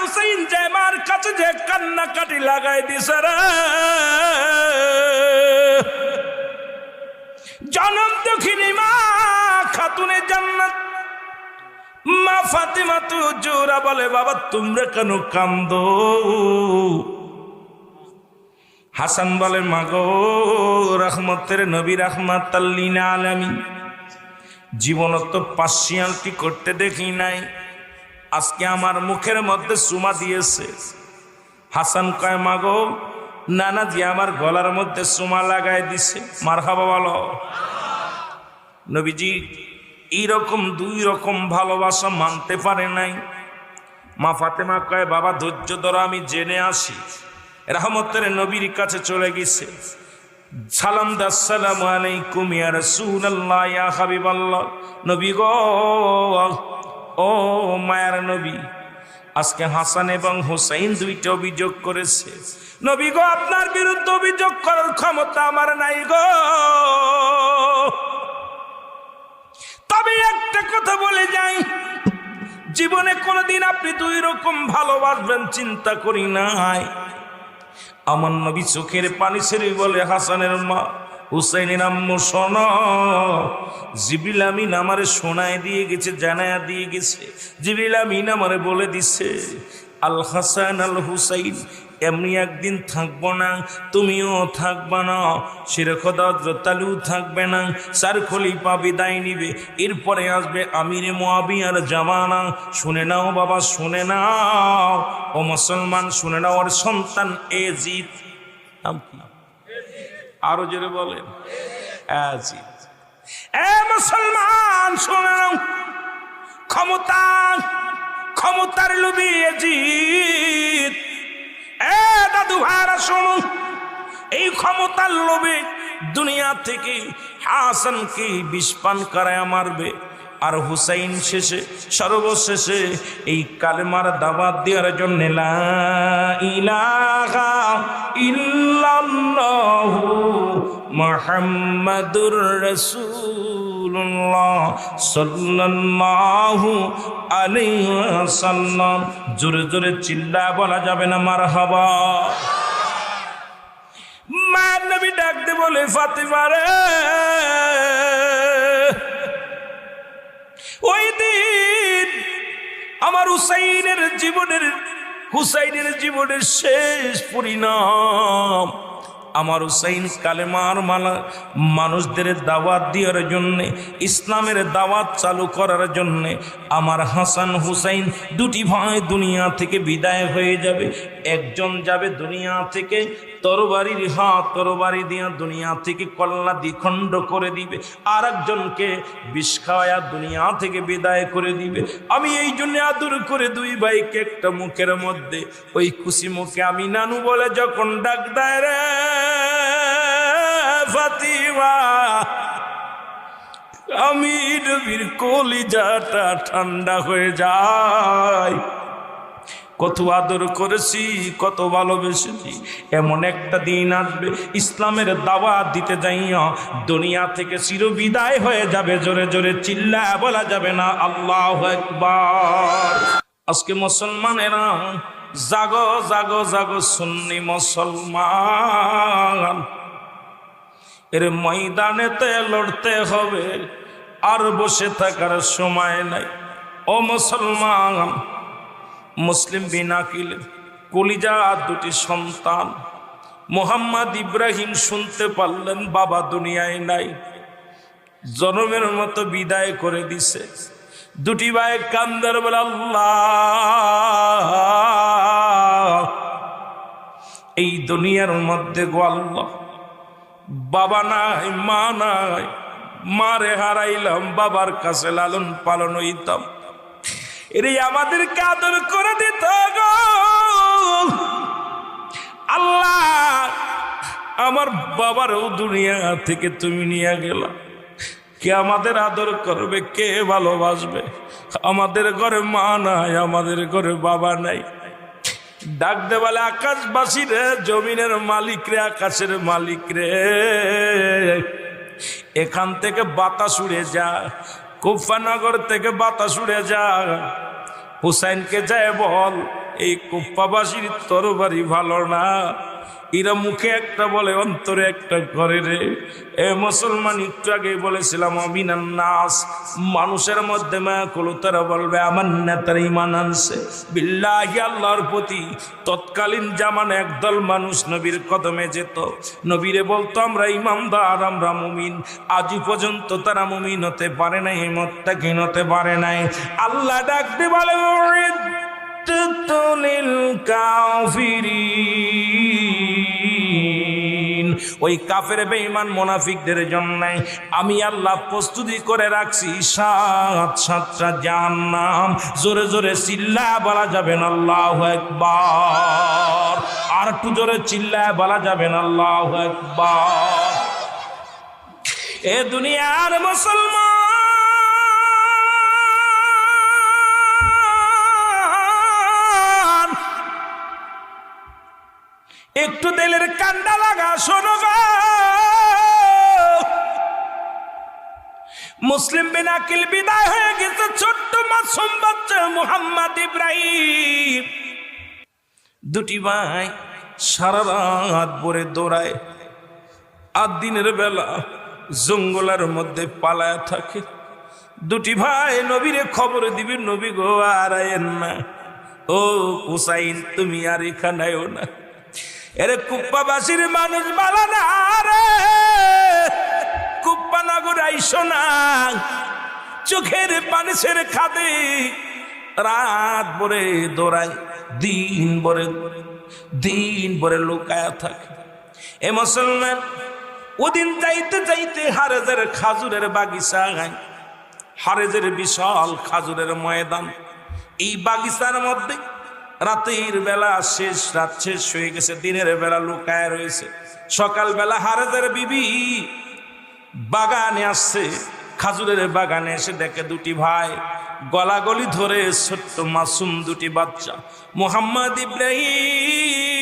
হুসাইন যে মার কাছে যে কান্নাকাটি লাগাই দিছে রে, জনম দক্ষিণী মা খাতুনে জান্নাত মা ফাতিমা তু জোরা বলে, বাবা তোমরা কেন কান্দো? হাসান বলে, মাগো রহমতের নবী রাহমাতাল লিল আলামিন, জীবনত পার্সিয়ালটি করতে দেখি নাই, আজকে আমার মুখের মধ্যে চুমা দিয়েছে। হাসান কয়, মাগো নানাজি আমার গলার মধ্যে চুমা লাগাই দিছে। মারহাবা বলো। নবীজি এইরকম দুই রকম ভালোবাসা মানতে পারে নাই। মা ফাতেমা কয়, বাবা ধৈর্য ধরো, আমি জেনে আসি। রহমতের নবীর কাছে চলে গেছে, সালাম দা, আসসালামু আলাইকুম ইয়া রাসূলুল্লাহ ইয়া হাবিবাল্লাহ। নবী গো, ও মায়ার নবী, আজকে হাসান এবং হুসাইন দুইটা অভিযোগ করেছে। নবী গো, আপনার বিরুদ্ধে অভিযোগ করার ক্ষমতা আমার নাই গো, তবে একটা কথা বলে যাই, জীবনে কোনোদিন আপনি দুই রকম ভালোবাসবেন চিন্তা করি নাই। আমার নবী চোখের পানি ছেড়ে বলে, হাসানের মা হুসাইনের আম্মু শোনো, জিবরিল আমিন আমারে শোনায় দিয়ে গেছে, জানায়া দিয়ে গেছে। জিবরিল আমিন আমারে বলে দিছে, আল হাসান আল হুসাইন এমনি একদিন থাকবো না, তুমিও থাকবা না, শিরে খোদা তালু থাকবে না, সার খলিফা বিদায় নিবে, এরপরে আসবে আমিরে মুআবিয়ার জামানা। শুনে নাও বাবা, শুনে নাও ও মুসলমান, শুনে নাও, ওর সন্তান এজিদ, নাম কি? আরো জোরে বলেন, এজিদ। এ মুসলমান শুনে নাও, ক্ষমতার লোভী এজিদ। এ দাদু ভাইরা শোনো, এই ক্ষমতার লোভে দুনিয়া থেকে হাসানকে বিষ পান করায় মারবে, আর হুসাইন শেষে সর্বশেষে এই কালেমার দাওয়াত দেওয়ার জন্য লা ইলাহা ইল্লাল্লাহু মুহাম্মাদুর রাসূলুল্লাহ সাল্লাল্লাহু আলাইহি ওয়াসাল্লাম, জোরে জোরে চিল্লা বলা যাবে না মারহাবা। মা নবী ডাক দে বলে, ফাতিমা রে, ওই দিন আমার হুসাইনের জীবনের শেষ পরিণাম, আমার হুসাইন কালেমার মালা মানুষদের দাওয়াত দেওয়ার জন্যে, ইসলামের দাওয়াত চালু করার জন্যে আমার হাসান হুসাইন দুটি ভাই দুনিয়া থেকে বিদায় হয়ে যাবে। একজন যাবে দুনিয়া থেকে তরবারি দিয়া দুনিয়া থেকে কল্লা দ্বিখণ্ড করে দিবে, আর একজনকে বিষ খাওয়া দুনিয়া থেকে বিদায় করে দিবে। আমি এই জন্য আদর করে দুই ভাইকে একটা মুখের মধ্যে, ওই খুশি মুখে আমি নানু বলে যখন ডাক দেয়, রে ফাতিমা, আমি নবীর কলিজাটা ঠান্ডা হয়ে যায়। কত আদর করেছি, কত ভালোবেসেছি। এমন একটা দিন আসবে ইসলামের দাওয়াত দিতে যাইয়া দুনিয়া থেকে চির বিদায় হয়ে যাবে, জোরে জোরে চিল্লা বলা যাবে না আল্লাহু আকবার। আজকে মুসলমানেরা জাগো জাগো জাগো, সুন্নি মুসলমান, এর ময়দানেতে লড়তে হবে, আর বসে থাকার সময় নাই। ও মুসলমান, মুসলিম বিন আকিল কলিজা দুটি সন্তান, মোহাম্মদ ইব্রাহিম শুনতে পারলেন বাবা দুনিয়ায় নাই, জনমের মতো বিদায় করে দিছে। দুটি ভাই কান্দার বলে, আল্লাহ, এই দুনিয়ার মধ্যে গো আল্লাহ, বাবা নাই, মা নাই, মারে হারাইলাম, বাবার কাছে লালন পালন হইতাম, এরে আমাদেরকে আদর করে দিত গো আল্লাহ। আমার বাবারও দুনিয়া থেকে তুমি নিয়ে গেলা, কে আমাদের আদর করবে, কে ভালোবাসবে? আমাদের ঘরে মা নাই, আমাদের ঘরে বাবা নাই। ডাক দে বলে, আকাশবাসী রে, জমিনের মালিক রে, আকাশের মালিক রে, এখান থেকে বাতাস উড়ে যা, কুফানগর থেকে বাতাস উড়ে যা, হুসাইনকে যায় বল এই কুপ্পাবাসীর তরবারি ভালো না, এরা মুখে একটা বলে অন্তরে একটা করে রে। এ মুসলমান, একটু আগে বলেছিলাম অমিনান নাস, মানুষের মধ্যে মায়াকুল, তারা বলবে আমার নেতার ঈমান আনছে। বিল্লাহি, আল্লাহর প্রতি তৎকালীন জামানে একদল মানুষ নবীর কদমে যেত, নবীরে বলতো আমরা ইমানদার, আমরা মুমিন। আজই পর্যন্ত তারা মুমিন হতে পারে নাই, মুত্তাকিন হতে পারে নাই। আল্লাহ ডাকতে বলে ওই কাফের বেঈমান মুনাফিকদের জন্য আমি আল্লাহ প্রস্তুতি করে রাখছি সাতটা জাহান্নাম। জোরে জোরে চিল্লায় বলা যাবেন আল্লাহু আকবার। আর একটু জোরে চিল্লায় বলা যাবেন আল্লাহু আকবার। এ দুনিয়ার মুসলমান, একটু দিলের কান্ডা লাগা শোনো গো। মুসলিম বিন আকিল বিদায় হয়ে গেছে, ছোট্ট মাসুম বাচ্চা মুহাম্মদ ইব্রাহিম। দুটি ভাই সারা রাত ভরে দৌড়ায়, আর দিনের বেলা জঙ্গলের মধ্যে পালায় থাকে। দুটি ভাই নবীরে খবর দিবে, নবী গো আর আয়েন না, ও হুসাইন তুমি আর এখানেও না। এরে কুপ্পাবাসীর মানুষ বালা না রে, কুপ্পা নগর আইসো না, চোখের পানি ছেড়ে খাদে। রাত ভরে দৌড়ায়, দিন ভরে লুকায়া থাকে। এ মুসলমান, ওদিন যাইতে যাইতে হারেজের খাজুরের বাগিচা, হারেজের বিশাল খাজুরের ময়দান। এই বাগিচার মধ্যে রাতের বেলা রাত শেষ হয়ে গেছে, দিনের বেলা লুকায় রয়েছে। সকাল বেলা হারেজের বিবি বাগানে আসছে, খাজুরের বাগানে এসে দেখে দুটি ভাই গলাগলি ধরে, ছোট্ট মাসুম দুটি বাচ্চা মুহাম্মদ ইব্রাহিম,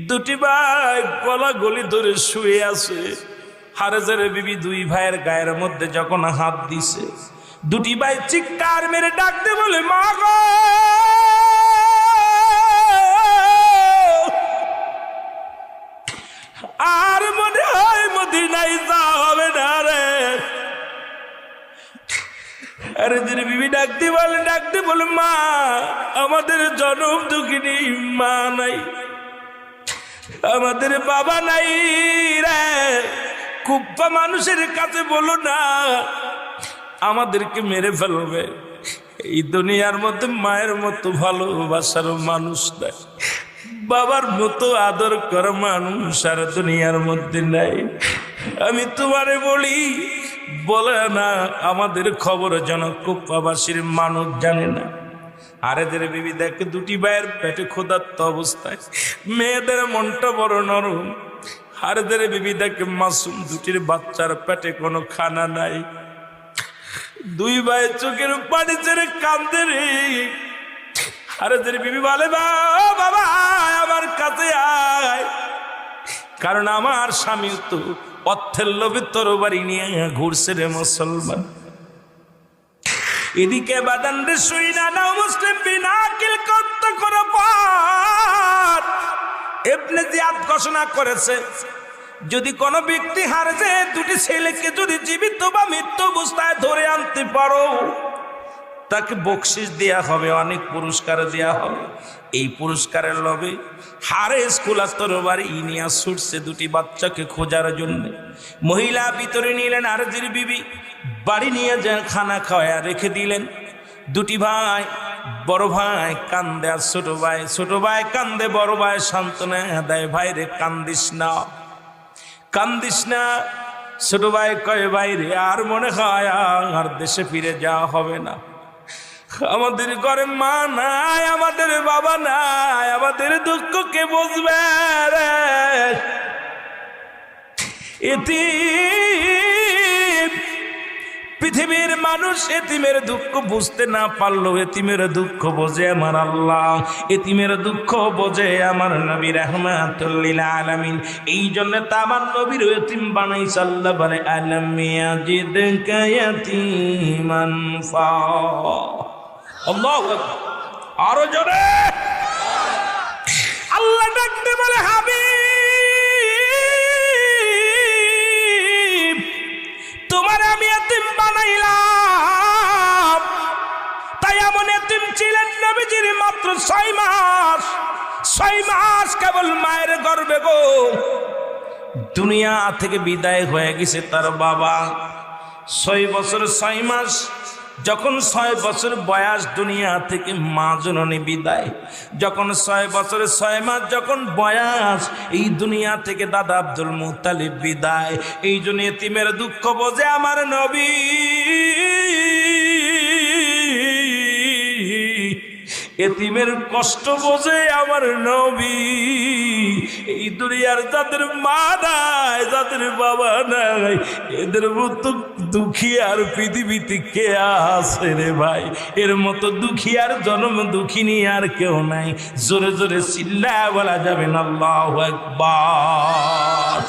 দুটি ভাই গলাগলি ধরে শুয়ে আছে। হারেজের বিবি দুই ভাইয়ের গায়ের মধ্যে যখন হাত দিছে, দুটি ভাই চিৎকার মেরে ডাকতে বলে মা গো, আর মনে হয় মদিনায় যাওয়া হবে না রে। আরে বিবি ডাকতে বলে মা, আমাদের জনম দুঃখিনী মা নাই, আমাদের বাবা নাই রে। কুপ্পা মানুষের কাছে বলো না, আমাদেরকে মেরে ফেলবে। এই দুনিয়ার মধ্যে মায়ের মতো ভালোবাসার মানুষ নাই, বাবার মতো আদর করা মানুষ আর দুনিয়ার মধ্যে নাই। আমি তোমারে বলি, বলে না আমাদের খবর যেন কুপ্পাবাসীর মানুষ জানে না। আরেদের বিবি দেখে দুটি ভাইয়ের পেটে ক্ষুধার্ত অবস্থায়, মেয়েদের মনটা বড় নরম। আরেদের বিবি দেখে মাসুম দুটির বাচ্চার পেটে কোনো খানা নাই। দুই ভাই চোখের পানি ছেড়ে কান্দে রে। আরেদের বিবি বলে বাবা আমার কাছে আয়, কারণ আমার স্বামী তো অর্থের লোভে তরবারি নিয়ে ঘুরছে রে মুসলমান। এদিকে বাদান রে শুই না নাও মুসলিম বিন আকিল করতে করে পার ইবনে জিয়াদ ঘোষণা করেছে, যদি কোনো ব্যক্তি হারজে দুটি ছেলেকে যদি জীবিত বা মৃত্যু অবস্থায় ধরে আনতে পারো, তাকে বকশিশ দেয়া হবে, অনেক পুরস্কার দেয়া হবে। এই পুরস্কারের লোভে হারেস খোলা তরবারি নিয়ে ছুটছে দুটি বাচ্চাকে খোঁজার জন্য। মহিলা ভিতরে নিলেন, হারেজের বিবি বাড়ি নিয়ে যা খানা খাওয়া রেখে দিলেন। দুটি ভাই, বড় ভাই কান্দে আর ছোট ভাই কান্দে, বড় ভাই সান্ত্বনা দেয়, ভাই রে কান্দিস না। ছোট ভাই কয় ভাই রে, আর মনে হয় আর দেশে ফিরে যাওয়া হবে না, আমাদের ঘরে মা নাই, আমাদের বাবা নাই, আমাদের দুঃখ কে বুঝবে রে। এতিম পৃথিবীর মানুষ এতিমের দুঃখ বুঝতে না পারলো, এতিমের দুঃখ বোঝে আমার আল্লাহ, এতিমের দুঃখ বোঝে আমার নবী রাহমাতুল লিল আলামিন। এই জন্য তা আমার নবীর এতিম বানাইছে আল্লাহ বলে আলাম ইয়াজিদকা ইয়াতীমান ফা। আল্লাহু আকবার, আরো জোরে। আল্লাহ ডাকতে বলে হাবিব তোমার আমি এতিম বানাইলাম, তাই এমন এতিম ছিলেন নবীজির মাত্র 6 মাস। 6 মাস কেবল মায়ের গর্ভে গো। দুনিয়া থেকে বিদায় হয়ে গেছে তার বাবা। 6 বছর 6 মাস যখন 6 বছর বয়স দুনিয়া থেকে মা জননী বিদায়। যখন 6 বছর 6 মাস যখন বয়স এই দুনিয়া থেকে দাদা আব্দুল মুত্তালিব বিদায়। এই জন্য এতিমের দুঃখ বোঝে আমার নবী, এতিমের কষ্ট বোঝে আমার নবী। এই দুনিয়ার যাদের মা নাই, যাদের বাবা নাই, এদের মতো দুঃখী আর পৃথিবীতে কে আছে রে ভাই? এর মতো দুঃখী আর জন্ম দুঃখিনী আর কেউ নাই। জোরে জোরে চিল্লায় বলা যাবে না আল্লাহু আকবার।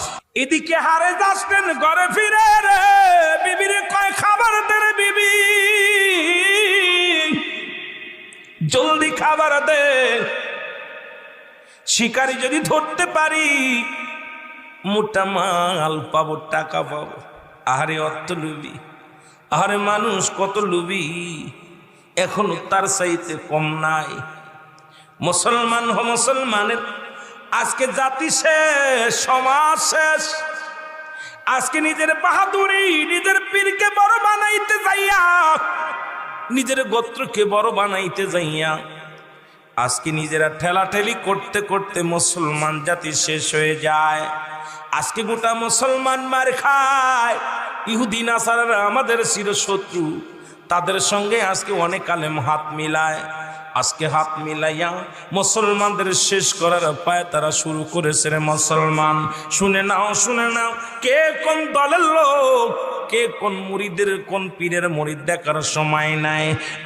এদিকে হারে যাচ্ছেন ঘরে ফিরে রে, বিবিরে কয় খাবার দে রে বিবি, জলদি খাবার দে, শিকারি যদি ধরতে পারি মোটা মাল পাবো, টাকা পাবো। আহারে অত লুবি, আহারে মানুষ কত লুবি, এখনো তার চাইতে কম নাই। মুসলমান মুসলমানের আজকে জাতি শেষ, সমাজ শেষ। আজকে নিজের বাহাদুরি, নিজের পীরকে বড় বানাইতে যাইয়া, নিজের গোত্রকে বড় বানাইতে যাইয়া আজকে নিজেরা ঠেলাঠেলি করতে করতে মুসলমান জাতি শেষ হয়ে যায়। আজকে গোটা মুসলমান মার খায়। ইহুদি নাসারারা আমাদের চিরশত্রু, তাদের সঙ্গে আজকে অনেক আলেম হাত মিলায়। আজকে হাত মিলাইয়া মুসলমানদের শেষ করার উপায় তারা শুরু করেছে। রে মুসলমান শুনে নাও, শুনে নাও, কে কোন দলের লোক, কে কোন মুরিদের, কোন পীরের মুরিদ দেখার সময় নাই।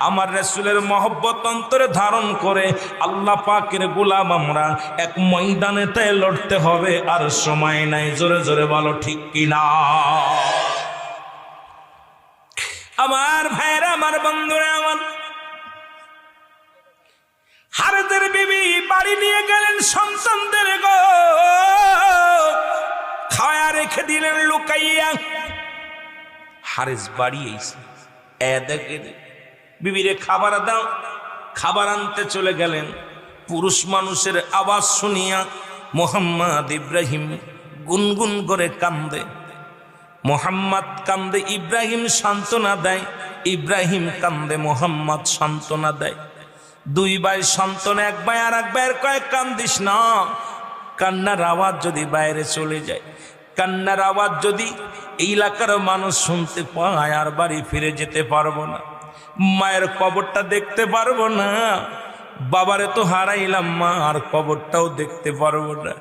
আমার রাসূলের মহব্বত অন্তরে ধারণ করে আল্লাহ পাকের গোলাম আমরা এক ময়দানেতে লড়তে হবে, আর সময় নাই। জোরে জোরে বলো ঠিক কিনা? আমার ভাইরা, আমার বন্ধুরা, আমার হারেদের বিবি বাড়ি নিয়ে গেলেন সন্তানদের গো, খাওয়া রেখে দিলেন লুকাইয়া। হারেস বাড়ি এসে দেখে বিবিরে খাবার দাও, খাবার আনতে চলে গেলেন। পুরুষ মানুষের আওয়াজ শুনিয়া মোহাম্মদ ইব্রাহিম গুনগুন করে কান্দে। মোহাম্মদ কান্দে, ইব্রাহিম সান্ত্বনা দেয়। ইব্রাহিম কান্দে, মোহাম্মদ সান্ত্বনা দেয়। দুই ভাই সান্ত্বনা, এক ভাই আর এক ভাইয়ের কয়েক কান্দিস না। কান্নার আওয়াজ যদি বাইরে চলে যায়, কান্নার আওয়াজ যদি এই এলাকার মানুষ শুনতে পায়, আর বাড়ি ফিরে যেতে পারবো না, মায়ের কবরটা দেখতে পারবো না। বাবারে তো হারাইলাম, মা আর কবরটাও দেখতে পারবো না।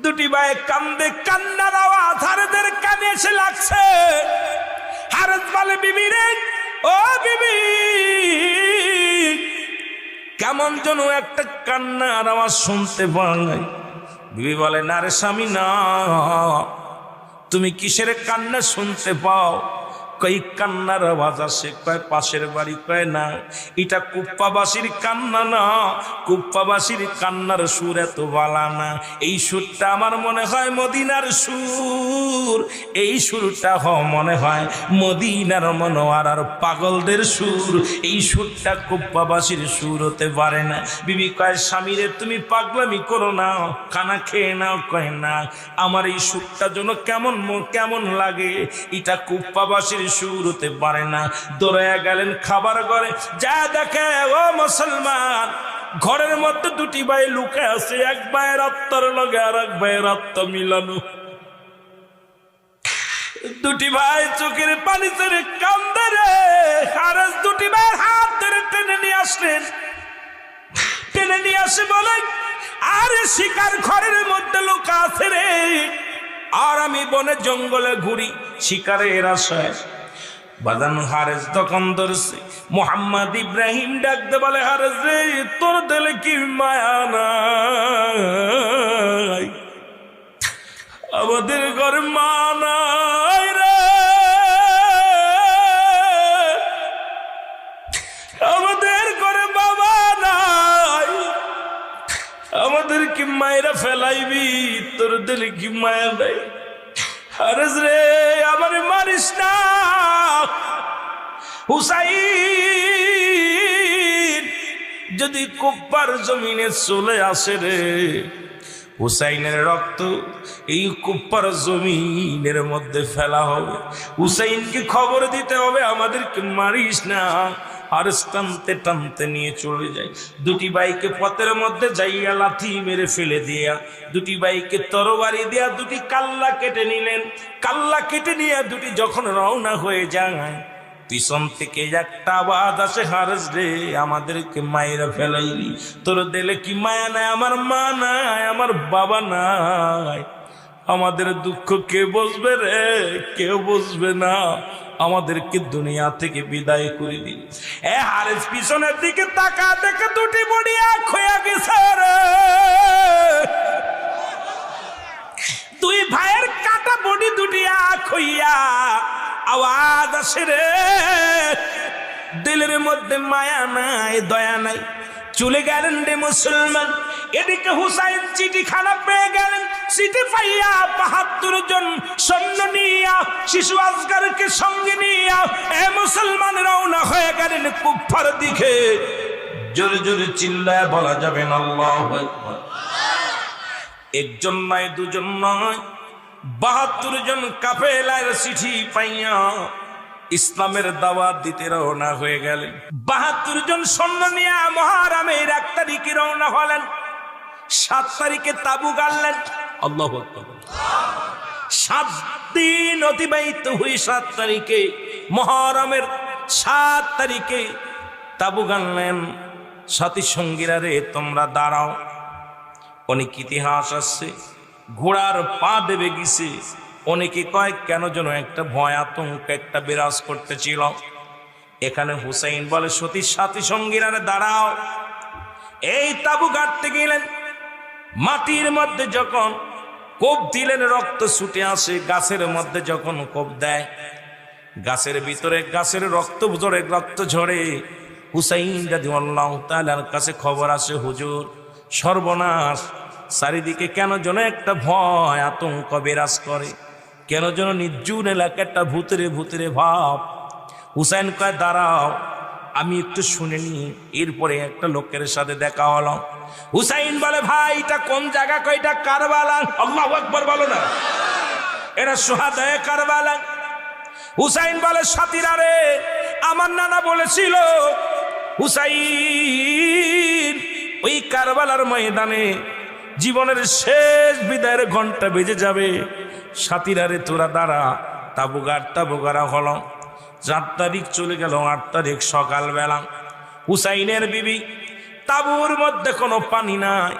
দুটি ভাই কান্দে, কান্নার আওয়াজ হারেদের কানে এসে লাগছে। হারেদ বলে বিবি রে, ও বিবি, কেমন যেন একটা কান্নার আওয়াজ শুনতে পাই। বিবি বলে না রে স্বামী না, তুমি কিসের কান্না শুনতে পাও? কই কান্নার আওয়াজ আসে, কয় পাশের বাড়ি, কয় না এটা কুপ্পাবাসীর কান্না না, কুপ্পাবাসীর কান্নার সুর এত বালা না। এই সুরটা আমার মনে হয় মদিনার সুর, এই সুরটা মনে হয় মদিনার মনোয়ার আর পাগলদের সুর। এই সুরটা কুপ্পাবাসীর সুর হতে পারে না। বিবি কয় স্বামীরে তুমি পাগলামি করো না, খানা খেয়ে নাও। কয় না, আমার এই সুরটা যেন কেমন কেমন লাগে, এটা কুপ্পাবাসীর সুর হতে পারে না। দৌড়াইয়া গেলেন খাবার ঘরে, যা দেখে ও মুসলমান, ঘরের মধ্যে দুটি ভাই লুকে আছে। এক ভাইয়ের আত্মার লগে আর এক ভাইয়ের আত্মা মিলানো। দুটি ভাই চোখের পানি ছেড়ে কান্দে রে। হারেস দুটি ভাইয়ের হাত ধরে টেনে নিয়ে আসলেন। টেনে নিয়ে আসে বলে, আরে শিকার ঘরের মধ্যে লুকা আছে রে, আর আমি বনে জঙ্গলে ঘুরি শিকারের আশায়। বাদান হারেস তখন ধরছে। মোহাম্মদ ইব্রাহিম ডাকতে বলে, হারেস রে, তোর দিলে কি মায়া নাই? আমাদের ঘরে মা নাই রে, আমাদের কি মায়েরা ফেলাইবি, তোর দিলে কি মায়া নাই? আরে রে আমারে মারিস না হুসাইন, যদি কুফার জমিনে চলে আসে রে, হুসাইনের রক্ত এই কুফার জমিনের মধ্যে ফেলা হবে। হুসাইনকে খবর দিতে হবে আমাদেরকে মারিস না। আর টানতে টানতে নিয়ে চলে যায়। দুটি ভাইকে পথের মধ্যে যাইয়া লাথি মেরে ফেলে দিয়া, দুটি ভাইকে তরবারি দিয়া দুটি কাল্লা কেটে নিলেন। কাল্লা কেটে নিয়ে দুটি যখন রওনা হয়ে যায়, পিছন থেকে একটা আওয়াজ আসে, হারেস রে আমাদেরকে মায়েরা ফেলাইলি, তোর দিলে কি মায়া নাই? আমার মা নাই, আমার বাবা নাই, আমাদের দুঃখ কে বুঝবে রে? কেউ বুঝবে না। আমাদেরকে দুনিয়া থেকে বিদায় করে দিল। এ হারেস পিছনের দিকে তাকা, দেখে দুটি বডি এক হয়ে গেছে রে। দুই ভাইয়ের কাটা বডি দুটি এক হইয়া আওয়াজ আসে রে, দিলের মধ্যে মায়া নাই, দয়া নাই। চলে গেলেন রে মুসলমান। এদিকে হুসাইন চিঠি খানা পেয়ে গেলেন। চিঠি পাইয়া ৭২ জন সৈন্য নিয়া, শিশু আসগারকে সঙ্গে নিয়া এ মুসলমান রওনা হয়ে গেলেন কুফার দিকে। জোরে জোরে চিল্লায় বলা যাবে না আল্লাহু আকবার। একজন নয়, দুজন নয়, ৭২ জন কাফেলার চিঠি পাইয়া ইসলামের দাওয়াত দিতে রওনা হয়ে গেলেন। ৭২ জন সৈন্য নিয়ে মুহররমের ১ তারিখে রওনা হলেন। ৭ তারিখে তাবু গাড়লেন। আল্লাহু আকবার। ৭ দিন অতিবাহিত হয়ে ৭ তারিখে মুহররমের ৭ তারিখে তাবু গাড়লেন। সাথী সঙ্গীরা রে তোমরা দাঁড়াও। অনেক ইতিহাস আছে, ঘোড়ার পা দেবে গেছে। অনেকে কয় কেন যেন একটা ভয় আতঙ্ক একটা বিরাজ করতেছিল। এখানে হুসাইন বলে সতীর সাথী সঙ্গীরা দাঁড়াও। এই তাবু গাড়তে গেলেন। মাটির মধ্যে যখন কোপ দিলেন রক্ত ছুটে আসে। গাছের মধ্যে যখন কোপ দেয়, গাছের ভিতরে গাছের রক্ত ঝরে, রক্ত ঝরে। হুসাইন রাদিয়াল্লাহু তাআলার কাছে খবর আসে, হুজুর সর্বনাশ, চারিদিকে কেন যেন একটা ভয় আতঙ্ক বিরাজ করে, কেন যেন নির্জুন এলাকা একটা ভূতেরে ভূতেরে ভাব। হুসাইন কয় দাঁড়াও, আমি একটু শুনে নি। এরপরে একটা লোকের সাথে দেখা হলো। হুসাইন বলে ভাই এটা কোন জায়গা? কয় এটা কারবালা। আল্লাহু আকবার বলো না, এরা শুহাদায়ে কারবালা। হুসাইন বলে সাথীরা রে, আমার নানা বলেছিল হুসাইন ওই কারবালার ময়দানে জীবনের শেষ বিদায়ের ঘন্টা বেজে যাবে। সাথীরা রে তোরা দাঁড়া। তাবুগারা হলো। ৪ তারিখ চলে গেল। ৮ তারিখ সকালবেলা হুসাইনের বিবি তাবুর মধ্যে কোনো পানি নাই,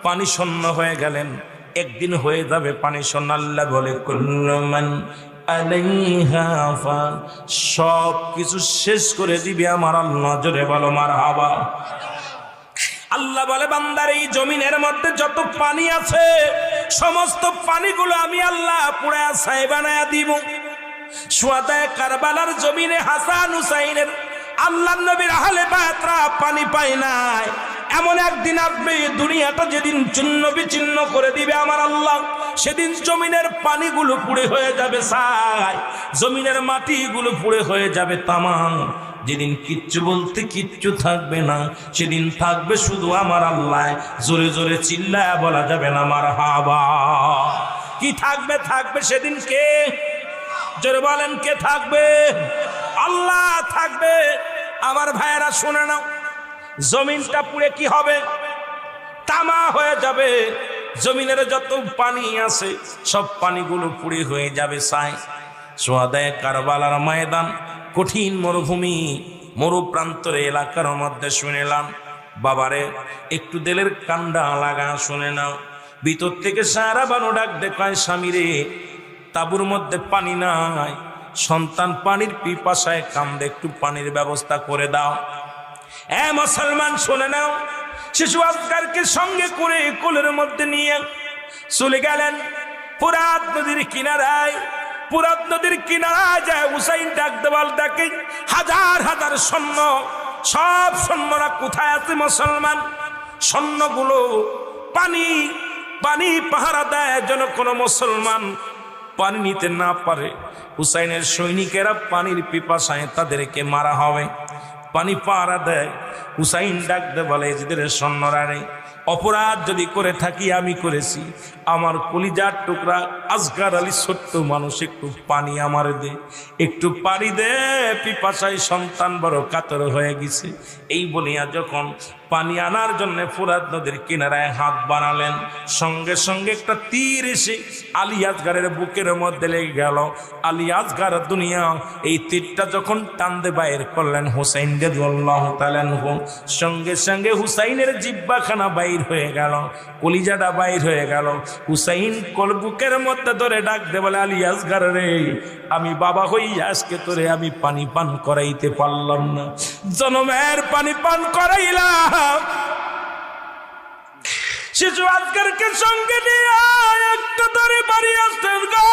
পানি শূন্য হয়ে গেলেন। একদিন হয়ে যাবে পানি শূন্য। আল্লাহ বলে কুল্লু মান আলাইহা ফান, সব কিছু শেষ করে দিবে আমার আল্লাহ। জোরে বলো মারহাবা। আল্লাহ বলে বান্দার এই জমিনের মধ্যে যত পানি আছে সমস্ত পানিগুলো আমি আল্লাহ পুরা ছাই বানায়া দিব। শুহাদায়ে কারবালার জমিনে হাসান হুসাইনের আল্লাহর নবীর আহলে বায়াতরা পানি পায় নাই। এমন একদিন আসবে দুনিয়াটা যেদিন চূর্ণ বিচ্ছিন্ন করে দিবে আমার আল্লাহ। সেদিন জমিনের পানিগুলো পুড়ে হয়ে যাবে ছাই, জমিনের মাটিগুলো পুড়ে হয়ে যাবে তামাম। যেদিন কিচ্ছু বলতে কিচ্ছু থাকবে না, সেদিন থাকবে শুধু আমার আল্লাহ। জোরে জোরে চিল্লায়া বলা যাবে না মারহাবা। কি থাকবে? থাকবে সেদিন কে? জোরে বলেন কে থাকবে? আল্লাহ থাকবে। আমার ভাইয়েরা শুনে নাও, জমিনটা পুড়ে কি হবে? তামা হয়ে যাবে। জমিনের যত পানি আছে সব পানিগুলো পুড়ে হয়ে যাবে ছাই। শুহাদায়ে কারবালার ময়দান কঠিন মরুভূমি, মরুপ্রান্তরে এলাকার মধ্যে শুনেলাম। বাবারে একটু দিলের কান্ডা লাগা শুনে নাও। ভিতর থেকে সারা বানো ডাক দেখায়, স্বামী রে তাবুর মধ্যে পানি নাই, সন্তান পানির পিপাসায় কান্দে, একটু পানির ব্যবস্থা করে দাও। এ মুসলমান শুনে নাও, শিশু আসগারকে সঙ্গে করে কোলের মধ্যে নিয়ে চলে গেলেন ফুরাত নদীর কিনারায়। ফুরাত নদীর কিনারায় যায় হুসাইন ডাক দেওয়াল ডাকে, হাজার হাজার সৈন্য। সব সৈন্যরা কোথায় আছে মুসলমান? সৈন্যগুলো পানি পানি পাহারা দেয় যেন কোনো মুসলমান পানি নিতে না পারে। হুসাইনের সৈনিকেরা পানির পিপাসায় তাদেরকে মারা হবে, পানি পাহারা দেয়। হুসাইন ডাকতে বলে, এদের সৈন্যরা রে, অপরাধ যদি করে থাকি আমি করেছি, আমার কলিজার টুকরা আসগার আলী ছোট্ট মানুষ, একটু পানি আমার দে, একটু পানি দে, পিপাসায় সন্তান বড় কাতর হয়ে গেছে। এই বলিয়া যখন পানি আনার জন্য ফোরাত নদীর কিনারায় হাত বাড়ালেন, সঙ্গে সঙ্গে একটা তীর এসে আলী আসগারের বুকের মধ্যে লেগে গেল। আলী আসগার দুনিয়া এই তীরটা যখন টানতে বাইর করলেন হুসাইন রাদিয়াল্লাহু তাআলা আনহু, সঙ্গে সঙ্গে হুসাইনের জিহ্বাখানা বাইর হয়ে গেল, কলিজাটা বাইর হয়ে গেল। হুসাইন বুকের মধ্যে ধরে ডাকতে বলে, আলী আসগার রে, আমি বাবা হইয়া আজকে তোরে আমি পানি পান করাইতে পারলাম না, জনমের পানি পান করাইলাম। শিশু আসগারকে সঙ্গে নিয়ে একটা ধরে বাড়ি আসতেন গো,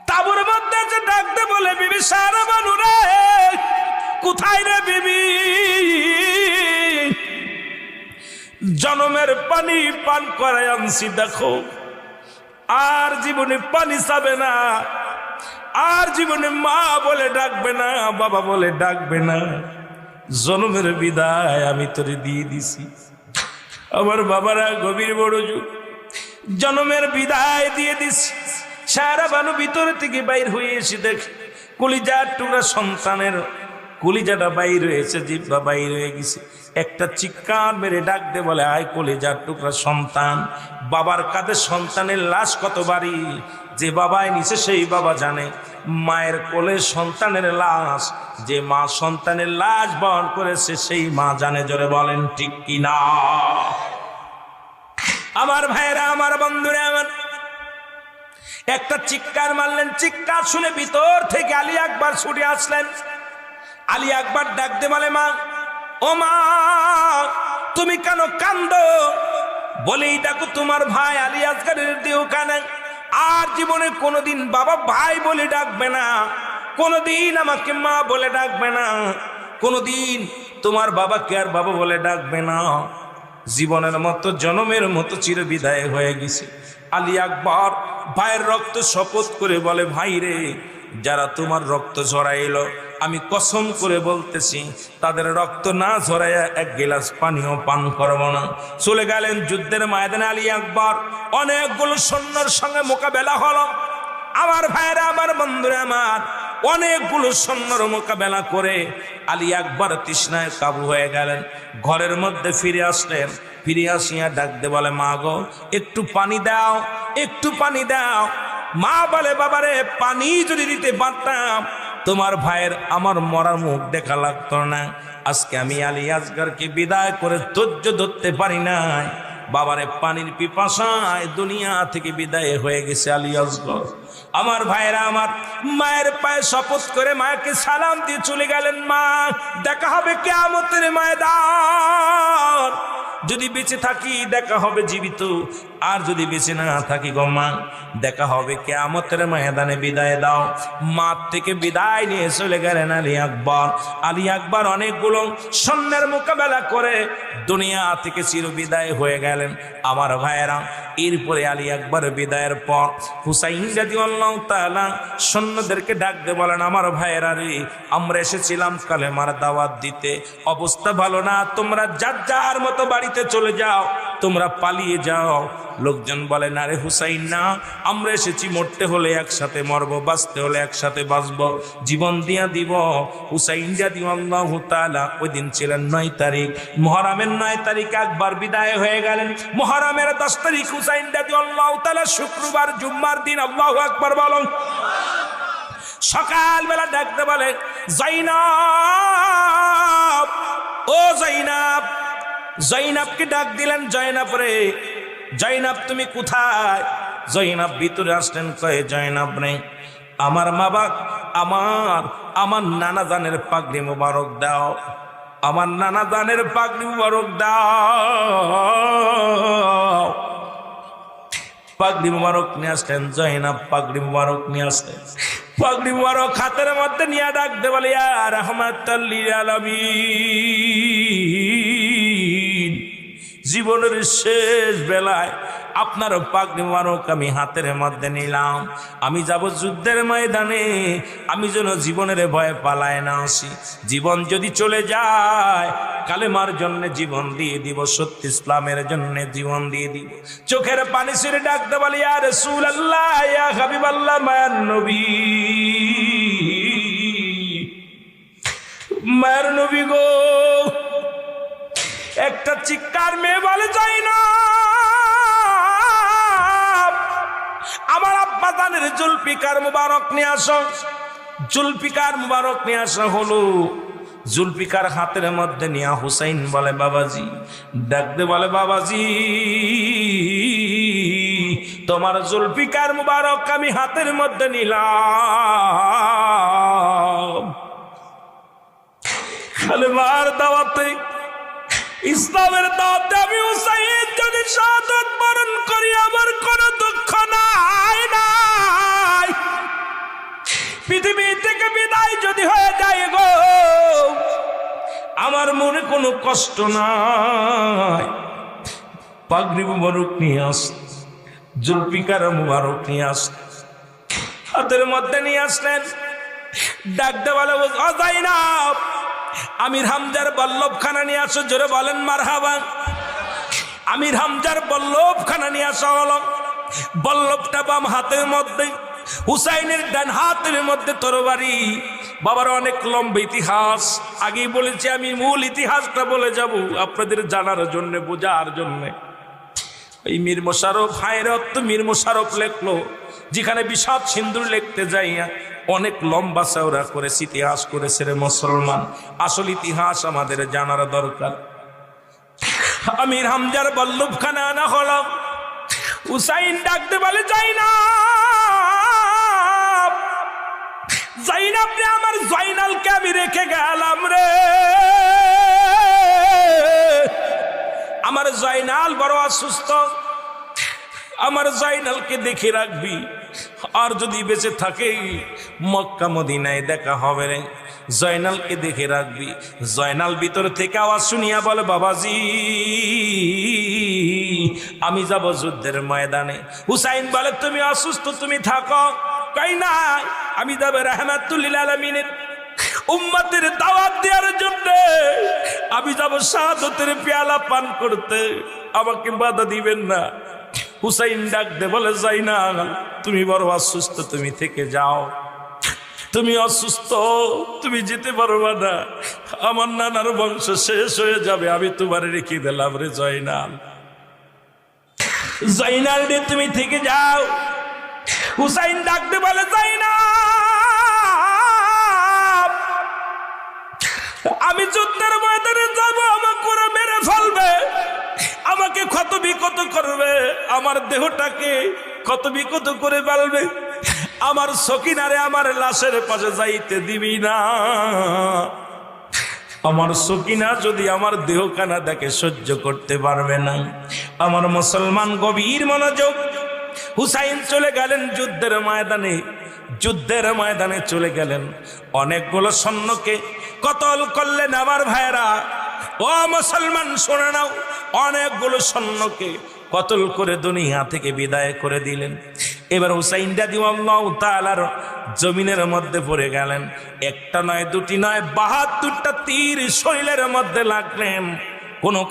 তাবুর মধ্যে যে ডাকতে বলে, বিবি সারা বানু রে, কোথায় রে বিবি, জনমের পানি পান করাই আনছি, দেখো আর জীবনে পানি চাবে না, আর জীবনে মা বলে ডাকবে না, বাবা বলে ডাকবে না, জনমের বিদায় আমি তোরে দিয়ে দিছি। আমার বাবারা গভীর বড় যুগ, জনমের বিদায় দিয়ে দিছি। সারা বানু ভিতর থেকে বাইর হয়ে এসে দেখে কলিজার টুকরা সন্তানের কলিজাটা বাইর হয়েছে, জিহ্বা বাইর হয়ে গেছে। একটা চিৎকার মেরে ডাক দে বলে, আয় কলিজার টুকরা সন্তান। বাবার কাঁধে সন্তানের লাশ কত বাড়ি, যে বাবায় নিচে সেই বাবা জানে। মায়ের কোলে সন্তানের লাশ, যে মা সন্তানের লাশ বহন করেছে সেই মা জানে। জোরে বলেন ঠিক কিনা? আমার ভাইরা, আমার বন্ধুরা, আমার একটা চিৎকার মারলেন। চিৎকার শুনে ভিতর থেকে আলী আকবর ছুটে আসলেন। আলী আকবর ডাকতে বলে, মা, ও মা, তুমি কেন কান্দো? বলেই ডাকো তোমার ভাই আলী আসগারের দিও কানে। আর জীবনে কোনোদিন বাবা ভাই বলে ডাকবে না, কোনোদিন আমাকে মা বলে ডাকবে না, কোনোদিন তোমার বাবাকে আর বাবা বলে ডাকবে না। জীবনের মতো জনমের মতো চির বিদায় হয়ে গেছে। আলী আকবর ভাইয়ের রক্ত শপথ করে বলে, ভাই রে, যারা তোমার রক্ত ঝরাইল, আমি কসম করে বলতেছি তাদের রক্ত না ঝরাইয়া এক গিলাস পানিও পান করব না। চলে গেলেন যুদ্ধের ময়দানে আলী আকবর। অনেকগুলো সৈন্যর সঙ্গে মোকাবেলা হলো। আমার ভাইরা, আমার বন্ধুরা, আমার অনেকগুলো সৈন্যর মোকাবেলা করে আলী আকবর তৃষ্ণায় কাবু হয়ে গেলেন। ঘরের মধ্যে ফিরে আসলেন। ফিরে আসিয়া ডাকতে বলে, মা গো, একটু পানি দাও, একটু পানি দাও। মা বলে, বাবারে, পানি যদি দিতে পারতাম তোমার ভাইয়ের আমার মরার মুখ দেখা লাগতো না। আজকে আমি আলী আসগারকে বিদায় করে ধৈর্য ধরতে পারি নাই। বাবারে, পানির পিপাসায় দুনিয়া থেকে বিদায় হয়ে গেছে আলী আসগর। আমার ভাইরা, আমার মায়ের পায়ে শপথ করে মাকে সালাম দিয়ে চলে গেলেন। মা, দেখা হবে কিয়ামতের ময়দান। যদি বেঁচে থাকি দেখা হবে জীবিত, আর যদি বেঁচে না থাকি গো মা, দেখা হবে কিয়ামতের ময়দানে। বিদায় দাও। মা থেকে বিদায় নিয়ে চলে গেলেন আলী আকবর। আলী আকবর অনেকগুলো সৈন্যের মোকাবেলা করে দুনিয়া থেকে চির বিদায় হয়ে গেলেন। আমার ভাইয়েরা, এরপরে আলী আকবর বিদায়ের পর হুসাইন রাদিয়াল্লাহু তাআলা সৈন্যদেরকে ডাকতে বলেন, আমার ভাইয়েরা রে, আমরা এসেছিলাম কালেমার দাওয়াত দিতে, অবস্থা ভালো না, তোমরা যার যার মতো বাড়িতে চলে যাও, তোমরা পালিয়ে যাও। লোকজন বলে, না রে হুসাইন, না, আমরা এসেছি মরতে হলে একসাথে মরবো, বাঁচতে হলে একসাথে বাঁচবো, জীবন দিয়া দিব। হুসাইন রাদিয়াল্লাহু তাআলা ওই দিন ছিলেন 9 তারিখ, মুহররমের 9 তারিখ আকবর বিদায় হয়ে গেলেন। মুহররমের 10 তারিখ হুসাইন রাদিয়াল্লাহু তাআলা শুক্রবার জুম্মার দিন, আল্লাহু আকবার বলুন। সকালবেলা ডাকতে বলে, জাইনাব, ও জাইনাব। জয়নাবকে ডাক দিলেন, জয়নাব রে, জয়নাব তুমি কোথায়? জয়নাব ভিতরে আসলেন। কয়ে, জয়নাব রে, আমার মা বাপ, আমার নানা জানের পাগড়ি মুবারক দাও, আমার নানা জানের পাগড়ি মুবারক দাও। পাগড়ি মুবারক নিয়ে আসলেন, জয়নাব পাগড়ি মুবারক নিয়ে আসলেন, পাগড়ি মুবারক হাতের মধ্যে নিয়ে ডাকতে বলে, ইয়া রাহমাতাল লিল আলামিন, জীবনের শেষ বেলায় আপনার পাগড়ি মুবারক আমি হাতের মধ্যে নিলাম। আমি যাব যুদ্ধের ময়দানে, আমি যেন জীবনের ভয়ে পালায় না আসি। জীবন যদি চলে যায়, কালেমার জন্য জীবন দিয়ে দিব, সত্য ইসলামের জন্য জীবন দিয়ে দিব। চোখের পানি ছেড়ে ডাকতে বলি, ইয়া রাসূলুল্লাহ, ইয়া হাবিবাল্লাহ, মায়ার নবী, মায়ার নবী গো। একটা চিৎকার মেয়ে বলে, যাই না, আমার আব্বা জানের জুলফিকার মুবারক নিয়ে আসো। জুলফিকার মুবারক নিয়ে আসা হলো। জুলফিকার হাতের মধ্যে নিয়ে হুসাইন বলে, বাবাজি, ডাকতে বলে, বাবাজি, তোমার জুলফিকার মুবারক আমি হাতের মধ্যে নিলাম। কালেমার দাওয়াতে, ইসলামের দাওয়াতে আমি হুসাইন যদি শাহাদাত বরণ করি, আমার কোনো দুঃখ নাই নাই। পৃথিবী থেকে বিদায় যদি হয়ে যায় গো, আমার মনে কোনো কষ্ট নাই। পাগড়ি মুবারক নিয়ে আস, জুলফিকার মুবারক নিয়ে আস, হাতের মধ্যে নিয়ে আসলেন। ডাকতে বলে, যায়নাব, আমির হামজার বল্লভখানা নিয়ে আসো। জোরে বলেন মারহাবা। আমির হামজার বল্লভখানা নিয়ে আসা হলো। বল্লভটা বাম হাতের মধ্যে, হুসাইনের ডান হাতের মধ্যে তরবারি। বাবার অনেক লম্বা ইতিহাস, আগেই বলেছি আমি, মূল ইতিহাসটা বলে যাব আপনাদের জানার জন্য, বোঝার জন্য। এই মীর মোশাররফ, হায়রত তো মীর মোশাররফ লেখলো, যেখানে বিষাদ সিন্দুর লিখতে যাইয়া অনেক লম্বা চওড়া করে ইতিহাস করেছে রে মুসলমান। আসল ইতিহাস আমাদের জানার দরকার। আমির হামজার বল্লভখানা আনা হলো। হুসাইন ডাকতে বলে, যায়নাব, যায়নাব রে, আমার জয়নালকে আমি রেখে গেলাম রে। আমার জয়নাল বড় অসুস্থ, আমার জয়নালকে দেখে রাখবি। আর যদি বেঁচে থাকে, মক্কা মদিনায় দেখা হবে রে, জয়নালকে দেখে রাখবি। জয়নাল ভিতর থেকে আওয়াজ শুনিয়া বলে, বাবাজি, আমি যাব যুদ্ধের ময়দানে। হুসাইন বলে, তুমি অসুস্থ, তুমি থাকো। কই না, আমি যাব রাহমাতুল লিল আলামিনের উম্মতের দাওয়াত দেওয়ার জন্য, আমি যাব শাহাদাতের পেয়ালা পান করতে, আমাকে বাধা দিবেন না। হুসাইন ডাকতে বলে, যায়নাব, তুমি বড় অসুস্থ, তুমি থেকে যাও। তুমি অসুস্থ, তুমি যেতে পারবা না, আমার নানার বংশ শেষ হয়ে যাবে, আমি তোমার রেখে দিলাম রে জয়নাল। জয়নাল রে, তুমি থেকে যাও। হুসাইন ডাকতে বলে, যায়নাব, আমি যুদ্ধের ময়দানে যাব, আমাকে ওরা মেরে ফেলবে, আমাকে ক্ষত বিক্ষত করবে, আমার দেহটাকে ক্ষত বিক্ষত করে ফেলবে, আমার সকিনারে আমার লাশের পাশে যাইতে দিবি না। আমার সকিনা যদি আমার দেহখানা দেখে সহ্য করতে পারবে না। আমার মুসলমান গভীর মনোযোগ। হুসাইন চলে গেলেন যুদ্ধের ময়দানে, যুদ্ধের ময়দানে চলে গেলেন। অনেকগুলো সৈন্যকে কতল করলেন আমার ভাইরা। ও মুসলমান শুনে নাও, অনেকগুলো সৈন্যকে কতল করে দুনিয়া থেকে বিদায় করে দিলেন। এবার হুসাইন রাদিয়াল্লাহু তাআলার জমিনের মধ্যে পড়ে গেলেন। একটা নয়, দুটি নয়, ৭২টা তীর শরীরের মধ্যে লাগলেন।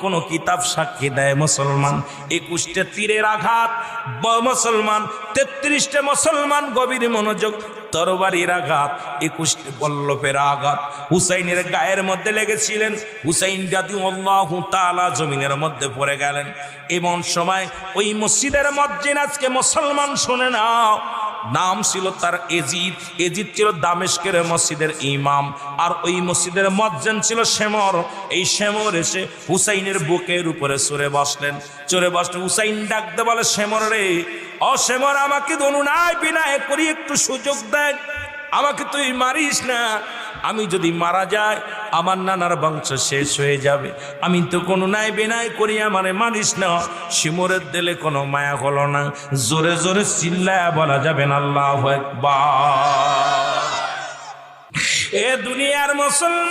কোন কিতাব সাক্ষী দেয় মুসলমান ২১টা তীরের আঘাত, মুসলমান ৩৩টা মুসলমান গভীর মনোযোগ, তরবারির আঘাত, ২১টা বল্লভের আঘাত হুসাইনের গায়ের মধ্যে লেগেছিলেন। হুসাইন রাদিয়াল্লাহু তাআলা জমিনের মধ্যে পড়ে গেলেন। এমন সময় ওই মসজিদের মুয়াজ্জিন, আজকে মুসলমান শুনে নাও, নাম ছিল তার এজিদ। এজিদ ছিল দামেস্কের মসজিদের ইমাম, আর ওই মসজিদের মুয়াজ্জিন ছিল শেমর। এই শেমর এসে হুসাইনের বুকের উপরে চড়ে বসলেন। হুসাইন ডাকতে বলে, শেমর রে, ও শেমর, আমাকে অনুনয় বিনয় করি একটু সুযোগ দেন, আমাকে তুই মারিস না। আমি যদি মারা যাই, আমার নানার বংশ শেষ হয়ে যাবে। আমি তো কোনো নাই বেনাই করি, আমারে মানিস না। শিমুরের দিলে কোনো মায়া হলো না। জোরে জোরে চিল্লায়া বলা যাবে না আল্লাহু আকবার। এ দুনিয়ার মুসলমান,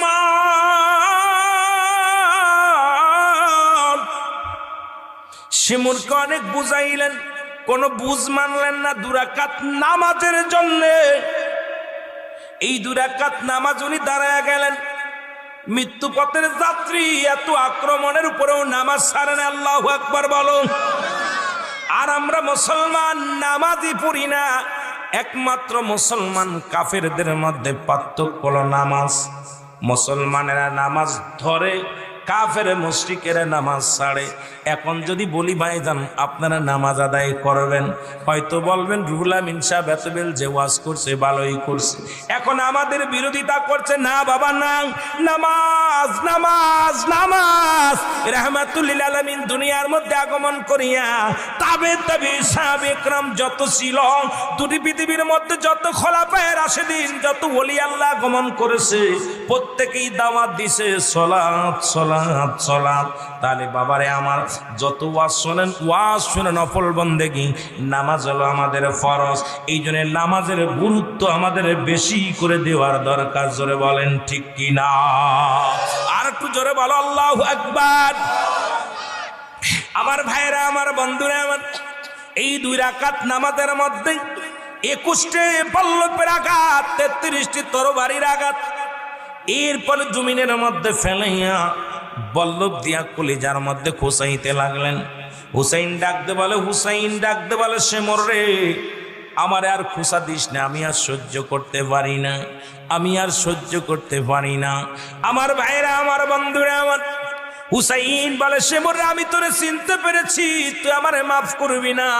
শিমুরকে অনেক বুঝাইলেন, কোন বুঝ মানলেন না। 2 রাকাত নামাজের জন্য এই 2 রাকাত নামাজ উনি দাঁড়ায়া গেলেন। মৃত্যু পথের যাত্রী, এত আক্রমণের উপরেও নামাজ ছাড়েন। আল্লাহু আকবার বলো। আর আমরা মুসলমান নামাজই পড়ি না। একমাত্র মুসলমান কাফেরদের মধ্যে পার্থক্য হলো নামাজ। মুসলমানেরা নামাজ ধরে, কাফের মুশরিকেরা নামাজ ছাড়ে। এখন যদি বলি ভাইজান আপনারা নামাজ আদায় করবেন, হয়তো বলবেন রুহুল আমিন সাহেব এতবেল যে ওয়াজ করছে ভালোই করছে, এখন আমাদের বিরোধিতা করছে। না বাবা না, নামাজ নামাজ নামাজ। রাহমাতুল লিল আলামিন দুনিয়ার মধ্যে আগমন করিয়া তাবে সাহাবে একরাম যত ছিল, দুটি পৃথিবীর মধ্যে যত খোলাফায়ে রাশিদিন, যত ওলি আল্লাহ আগমন করেছে, প্রত্যেকেই দাওয়াত দিছে সালাত সালাত সালাত। তাহলে বাবারে আমার, যত ওয়াজ শোনেন, ওয়াজ শুনে নফল বন্দেগী, নামাজ হলো আমাদের ফরজ। এই জন্য নামাজের গুরুত্ব আমাদের বেশি করে দেওয়ার দরকার। জোরে বলেন ঠিক কি না? আর একটু জোরে বলো আল্লাহু আকবার। আমার ভাইরা, আমার বন্ধুরা, আমার এই 2 রাকাত নামাজের মধ্যে 21টি পল্লবের আঘাত, 33টি তরবারির আঘাত। এরপরে জমিনের মধ্যে ফেলাইয়া বল্লভ দিয়া কলিজার মধ্যে খোসাইতে লাগলেন। হুসাইন ডাকতে বলে, হুসাইন ডাকতে বলে, শিমুর রে, আমার আর খোসা দিস না, আমি আর সহ্য করতে পারি না, আমি আর সহ্য করতে পারি না। আমার ভাইরা, আমার বন্ধুরা, আমার হুসাইন বলে, শিমুর রে, আমি তোরে চিনতে পেরেছি, তুই আমারে মাফ করবি না।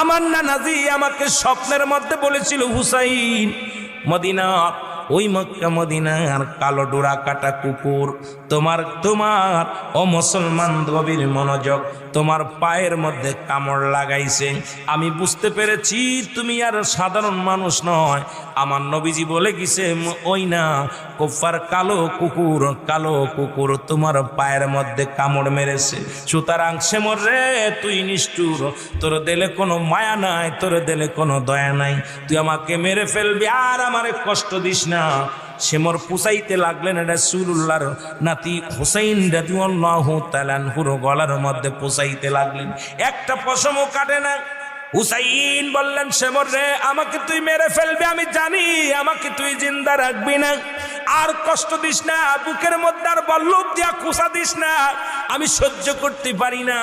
আমার নানাজি আমাকে স্বপ্নের মধ্যে বলেছিল, হুসাইন, মদিনা, ওই মক্কা মদিনার কালো ডোরা কাটা কুকুর তোমার ও মুসলমান গভীর মনোযোগ, তোমার পায়ের মধ্যে কামড় লাগাইছে। আমি বুঝতে পেরেছি তুমি আর সাধারণ মানুষ নয়। আমার নবীজি বলে গেছে, ওই না কুফার কালো কুকুর তোমার পায়ের মধ্যে কামড় মেরেছে। সুতরাং শিমুর রে, তুই নিষ্ঠুর, তোর দিলে কোনো মায়া নাই, তোর দিলে কোনো দয়া নাই, তুই আমাকে মেরে ফেলবি, আর আমারে কষ্ট দিস না। শিমুর পুষাইতে লাগলেন রাসূলুল্লাহর নাতি হুসাইন রাদিয়াল্লাহু তাআলা আনহুর গলার মধ্যে পুষাইতে লাগলেন। একটা পশমও কাটে না। হুসাইন বললেন, শিমুর রে, আমাকে তুই মেরে ফেলবি, আমি জানি, আমাকে তুই জিন্দা রাখবি না, আর কষ্ট দিস না, বুকের মধ্যে আর বল্লভ দিয়া খোসা দিস না, আমি সহ্য করতে পারি না।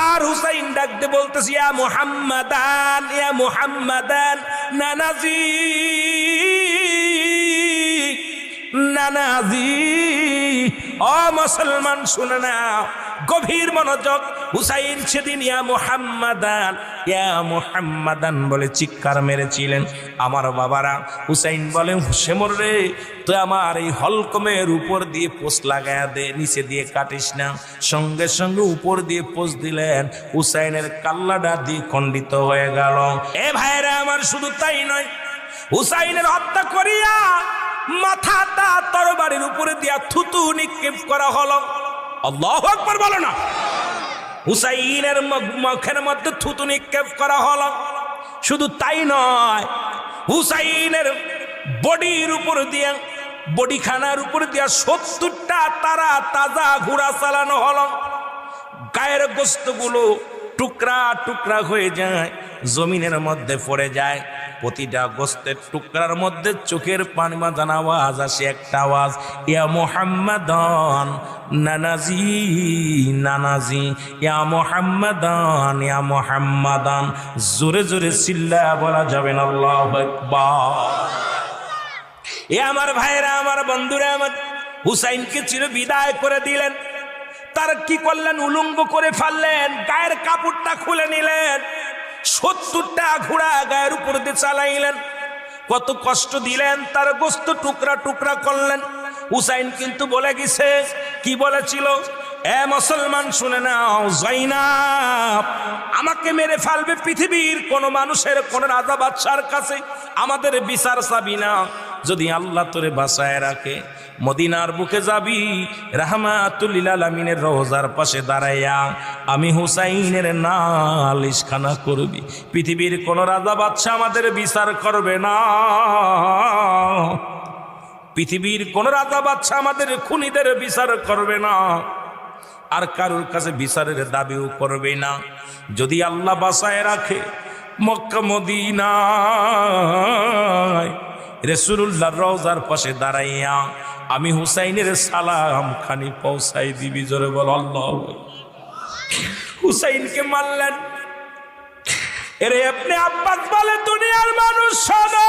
আর হুসাইন ডাকতে বলতেছি, ইয়া মুহাম্মাদান, ইয়া মুহাম্মাদান, নানাজি নানাজি। ও মুসলমান শুনে না, গভীর মনোযোগ। হুসাইন সেদিন ইয়া মুহাম্মাদান বলে চিৎকার মেরেছিলেন। আমার বাবারা, হুসাইন বলে, শিমুর রে, তুই আমার এই হলকমের উপর দিয়ে পোষ লাগায়া দে, নিচে দিয়ে কাটিস না। সঙ্গে সঙ্গে উপর দিয়ে পোষ দিলেন, হুসাইনের কাল্লাটা দিয়ে খণ্ডিত হয়ে গেল। এ ভাইরা আমার, শুধু তাই নয়, হুসাইনের হত্যা করিয়া মাথাটা তরবারির উপরে দিয়া থুতু নিক্ষেপ করা হলো। আল্লাহু আকবার বলো না। হুসাইনের মুখের মধ্যে থুতু নিক্ষেপ করা হলো। শুধু তাই নয়, হুসাইনের বডির উপর দিয়া, বডিখানার উপর দিয়া 70টা তারা তাজা ঘোড়া চালানো হলো। গায়ের গোস্তগুলো টুকরা টুকরা হয়ে যায়, জমিনের মধ্যে পড়ে যায়। প্রতিটা গোস্তের টুকরার মধ্যে চোখের পানি বাঁধানো আওয়াজ আসে, একটা আওয়াজ, ইয়া মুহাম্মাদান নানাজি নানাজি, ইয়া মুহাম্মাদান ইয়া মুহাম্মাদান। জোরে জোরে চিল্লায়া বলা যাবে না আল্লাহু আকবার। এ আমার ভাইরা, আমার বন্ধুরা, আমার হুসাইনকে চির বিদায় করে দিলেন। তার কি করলেন? উলঙ্গ করে ফেললেন, গায়ের কাপড়টা খুলে নিলেন, 70টা ঘোড়া গায়ের উপর দিয়ে চালাইলেন। কত কষ্ট দিলেন, তার গোস্ত টুকরা টুকরা করলেন। হুসাইন কিন্তু বলে গেছে, কি বলেছিল? এ মুসলমান শুনে নাও, যায়নাব আমাকে মেরে ফেলবে, পৃথিবীর কোন মানুষের কোন রাজা বাদশার কাছে আমাদের বিচার চাবি না। যদি আল্লাহ তোরে বাঁচায় রাখে মদিনার বুকে যাবি, রাহমাতুল লিল আলামিনের রওজার পাশে দাঁড়াইয়া আমি হুসাইনের নালিশখানা করবি। পৃথিবীর কোন রাজা বাদশা আমাদের বিচার করবে না, পৃথিবীর কোন রাজা বাদশা আমাদের খুনিদের বিচার করবে না, আর কারোর কাছে বিচারের দাবিও করবে না। যদি আল্লাহ বাঁচায় রাখে মক্কা মদিনায় রাসূলুল্লাহর রওজার পাশে দাঁড়াইয়া আমি হুসাইনের সালাম খানি পৌঁছাই দিবি। জোরে বল আল্লাহু আকবার। হুসাইনকে মারলেন। এরে ইবনে আব্বাস বলে দুনিয়ার মানুষ শোনো,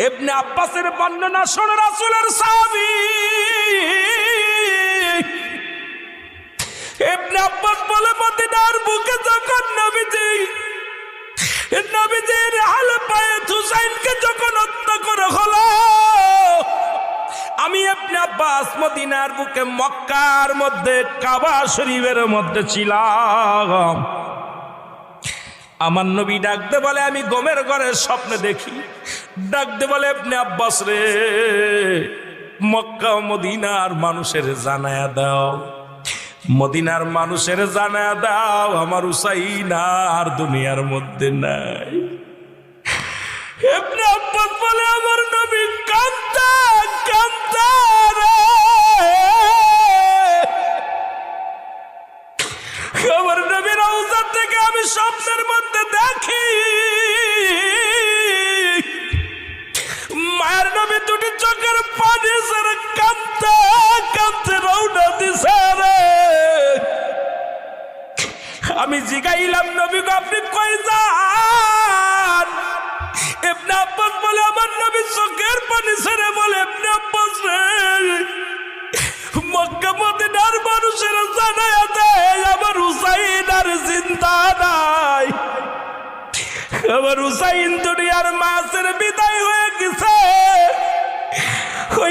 ইবনে আব্বাসের বর্ণনা শোনো, রাসূলের সাহাবী ইবনে আব্বাস বলে মদিনার বুকে যখন নবীজির হাল পায়ে হুসাইনকে যখন হত্যা করা হলো, আমি ইবনে আব্বাস মদিনার বুকে মক্কার মধ্যে কাবা শরীফের মধ্যে ছিলাম। আমার নবী ডাকতে বলে আমি গমের ঘরে স্বপ্নে দেখি, ডাকতে বলে ইবনে আব্বাস রে মক্কা মদিনার মানুষের জানায়া দাও, মদিনার মানুষের জানায়া দাও আমার হুসাইন আর দুনিয়ার মধ্যে নাই। ইবনে আব্বাস বলে আমার নবী কাঁদতে কাঁদতে রে, আমার নবী রওজা থেকে আমি স্বপ্নের মধ্যে দেখি মায়ের নবী দুটি চোখের পানি ছেড়ে কাঁদতে কাঁদতে রওনা দিছে রে। আমি জিগাইলাম নবী গো আপনি কই যান? ইবনে আব্বাস বলে আমার নবী চোখের পানি ছেড়ে বলে ইবনে আব্বাস রে মক্কা মদিনার মানুষের জানায়া দেয় আমার হুসাইন আর জিন্দা নাই, আমার হুসাইন দুনিয়ার মাঝের বিদায় হয়ে গেছে।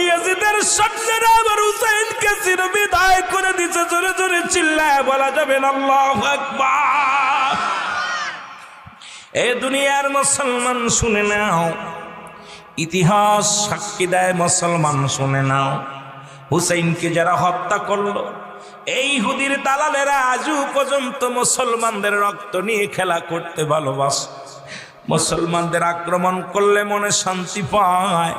ইয়াজিদের সামনে আমার হুসাইনকে চির বিদায় করে দিছে। জোরে জোরে চিল্লায় বলা যাবে না আল্লাহু আকবার। এই দুনিয়ার মুসলমান শুনে নাও, ইতিহাস সাক্ষী দেয় মুসলমান শুনে নাও, হুসাইনকে যারা হত্যা করলো এই ইহুদির দালালেরা আজও পর্যন্ত মুসলমানদের রক্ত নিয়ে খেলা করতে ভালোবাসে। মুসলমানদের আক্রমণ করলে মনে শান্তি পায়,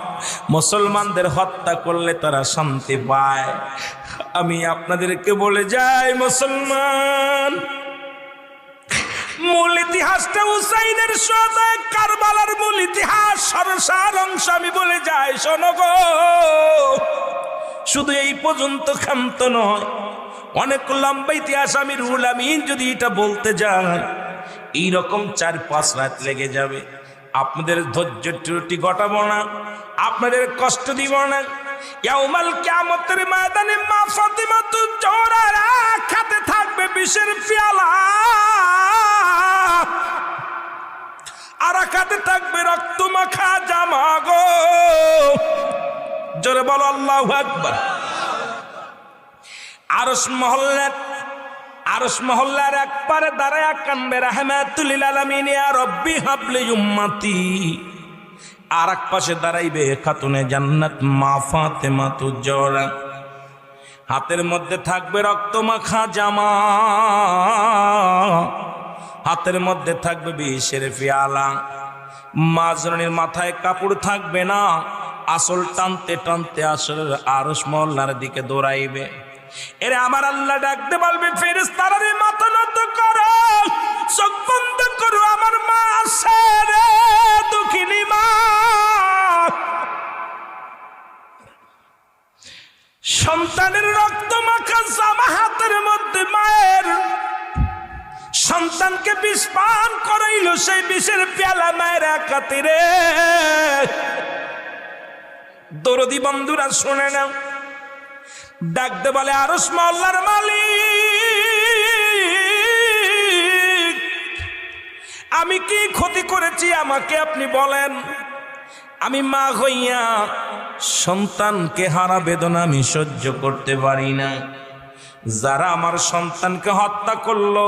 মুসলমানদের হত্যা করলে তারা শান্তি পায়। আমি আপনাদেরকে বলে যাই মুসলমান, মূল ইতিহাসটা হুসাইনের সাথে কারবালার মূল ইতিহাস সরসার অংশ আমি বলে যাই শোনো গো। শুধু এই পর্যন্ত ক্ষান্ত নয়, অনেক লম্বা ইতিহাস আমি রুহুল আমিন যদি এটা বলতে যাই এইরকম 4-5 রাত লেগে যাবে। আপনাদের ধৈর্য ত্রুটি ঘটাবো না, আপনাদের কষ্ট দিব না। ইয়াউমাল কিয়ামতের ময়দানে মা ফাতিমাতুজ জোহরার হাতে থাকবে বিষের পেয়ালা, আর হাতে থাকবে রক্ত মাখা জামা গো। জোরে বলো আল্লাহু আকবার। আরশ মহল্লার এক পারে দাঁড়ায়া কানবে রাহমাতুল লিল আলামিন ইয়া রব্বি হাবলি উম্মতি, আর এক পাশে দাঁড়াইবে খাতুনে জান্নাত মা ফাতেমাতুজ জোহরা, হাতের মধ্যে থাকবে রক্ত মাখা জামা, হাতের মধ্যে থাকবে বিষের পেয়ালা, মা জননীর মাথায় কাপড় থাকবে না, আসল টানতে টানতে আসলের আরশ মহল্লার দিকে দৌড়াইবে। এরে আমার আল্লাহ ডাকতে বলবে ফেরেশতারা রে মাথা নত করো, চোখ বন্ধ করো, আমার মা আসে রে দুঃখিনী মা। সন্তানের রক্ত মাখা জামা হাতের মধ্যে মায়ের, সন্তানকে বিষ পান করাইল সেই বিষের পেয়ালা মায়ের খাতিরে। দরদি বন্ধুরা শুনে নাও, ডাকতে বলে আরশ মহল্লার মালিক আমি কি ক্ষতি করেছি আমাকে আপনি বলেন। আমি মা হইয়া সন্তানকে হারা বেদনা আমি সহ্য করতে পারি না। যারা আমার সন্তানকে হত্যা করলো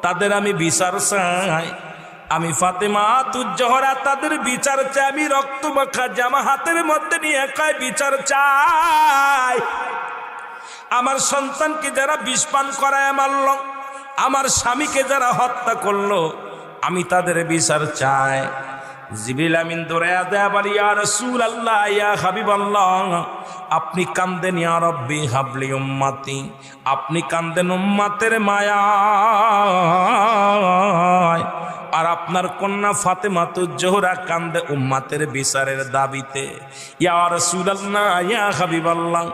তাদের আমি বিচার চাই। আমি ফাতেমা তুজ্জোহরা তাদের বিচার চাই। আমি রক্ত মাখা জামা হাতের মধ্যে নিয়ে কয় বিচার চাই। আমার সন্তানকে যারা বিষ পান করায় মারল, আমার স্বামীকে যারা হত্যা করলো, আমি তাদের বিচার চাই। জিবরিল আমিন দৌড়ায়া দেয়া বলি, ইয়া রাসূলুল্লাহ, ইয়া হাবিবাল্লাহ, আপনি কান্দেন ইয়া রব্বি হাবলি উম্মতি, আপনি কান্দেন উম্মতের মায়ায়, আর আপনার কন্যা ফাতেমা তুজ্জোহরা কান্দে উম্মতের বিচারের দাবিতে। ইয়া রাসূলুল্লাহ, ইয়া হাবিবাল্লাহ,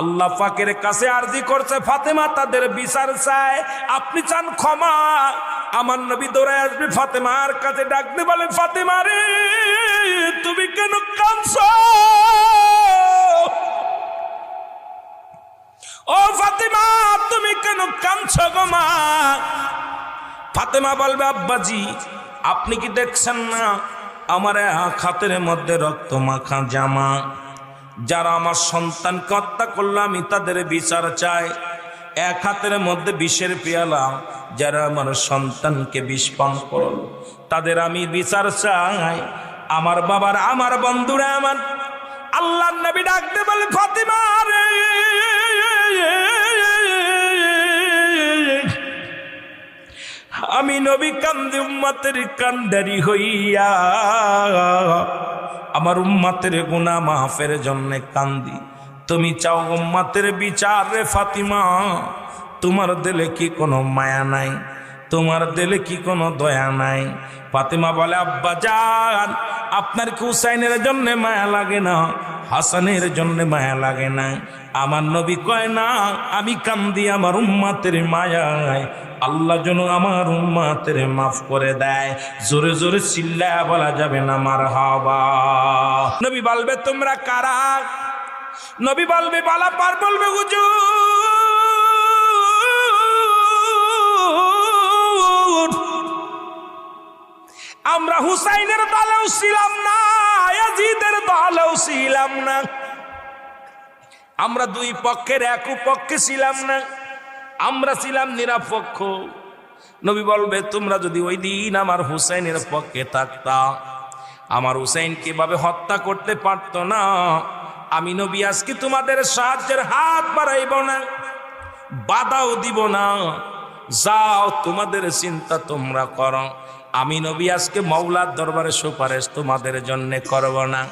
আল্লাহ পাকের কাছে আরজি করছে ফাতেমা তাদের বিচার চায়, আপনি চান ক্ষমা। আমার নবী দৌড়ায় আসবে ফাতেমার কাছে, ডাকতে বলে, ফাতেমা রে, তুমি কেন কাঁদছো? ও ফাতেমা, তুমি কেন কাঁদছো গো মা? ফাতেমা বলবে, আব্বাজি আপনি কি দেখছেন না আমার হাতের মধ্যে রক্ত মাখা জামা? যারা আমার সন্তানকে হত্যা করলো আমি তাদের বিচার চাই। এক হাতের মধ্যে বিষের পেয়ালা, যারা আমার সন্তানকে বিষ পান করল তাদের আমি বিচার চাই। আমার বাবার, আমার বন্ধুরা, আমার আল্লাহর নবী ডাকতে বলে, ফাতেমা রে, আমি নবী কান্দি উম্মতের কান্ডারি হইয়া, আমার উম্মতের গুনাহ মাফের জন্য কান্দি। তুমি চাও উম্মতের বিচার রে ফাতিমা? তোমার দিলে কি কোনো মায়া নাই? তোমার দিলে কি কোনো দয়া নাই? ফাতিমা বলে, আব্বা জান, আপনার কি হুসাইনের জন্য মায়া লাগে না? হাসানের জন্য মায়া লাগে না? আমার নবী কয় না, আমি কান্দি আমার উম্মতের মায়ায়, আল্লাহ যেন আমার উম্মতের মাফ করে দেয়। জোরে জোরে চিল্লায়া বলা যাবে না মারহাবা। নবী বলবে, তোমরা কারা? নবী বলবে, বালা পার বলবে, হুজুর আমরা হুসাইনের দলেও ছিলাম না, ইয়াজিদের দলেও ছিলাম না, আমরা দুই পক্ষের এক পক্ষে ছিলাম না, আমরা ছিলাম নিরপেক্ষ। নবী বলবে, তোমরা যদি ওই দিন আমার হুসাইনের পক্ষে থাকতা, আমার হুসাইন কিভাবে হত্যা করতে পারতো না, আমি নবী আজকে তোমাদের সাহায্যের হাত বাড়াইব না, বাধাও দিব না। যাও, তোমাদের চিন্তা তোমরা করো, আমি নবী আজকে মাওলার দরবারে সুপারিশ তোমাদের জন্য করব না।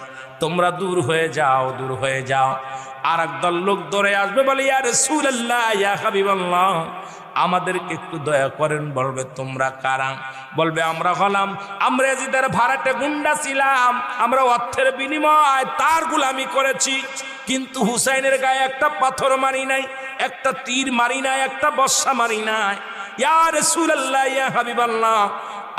তোমরা দূর হয়ে যাও, দূর হয়ে যাও। আর একদল লোক ধরে আসবে, বলে, ইয়া রাসূলুল্লাহ, ইয়া হাবিবাল্লাহ, আমাদেরকে একটু দয়া করেন। বলবে, তোমরা কারা? বলবে, আমরা হলাম, আমরা ইয়াজিদের ভাড়াটে গুন্ডা ছিলাম, আমরা অর্থের বিনিময় তার গোলামি করেছি, কিন্তু হুসাইনের গায়ে একটা পাথর মারি নাই, একটা তীর মারি নাই, একটা বর্ষা মারি নাই। ইয়া রাসূলুল্লাহ, ইয়া হাবিবাল্লাহ,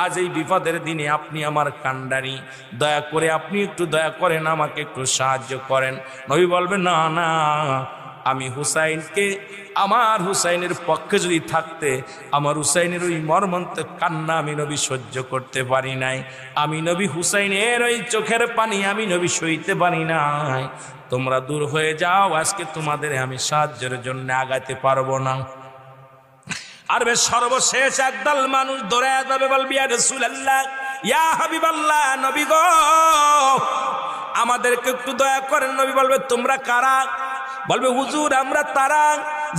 আজ এই বিপদের দিনে আপনি আমার কান্ডারি, দয়া করে আপনি একটু দয়া করেন, আমাকে একটু সাহায্য করেন। নবী বলবে, না না, আমি হুসাইনকে, আমার হুসাইনের পক্ষে যদি থাকতে, আমার হুসাইনের ওই মর্মন্তের কান্না আমি নবী সহ্য করতে পারি নাই, আমি নবী হুসাইনের ওই চোখের পানি আমি নবী সইতে পারি নাই। তোমরা দূর হয়ে যাও, আজকে তোমাদের আমি সাহায্যের জন্য আগাতে পারবো না। আর বেশ সর্বশেষ একদল মানুষ ধরে যাবে, বলবি, ইয়া রাসূলুল্লাহ, ইয়া হাবিবাল্লাহ, নবী গো, আমাদেরকে একটু দয়া করেন। নবী বলবে, তোমরা কারা? বলবে, হুজুর আমরা তারা,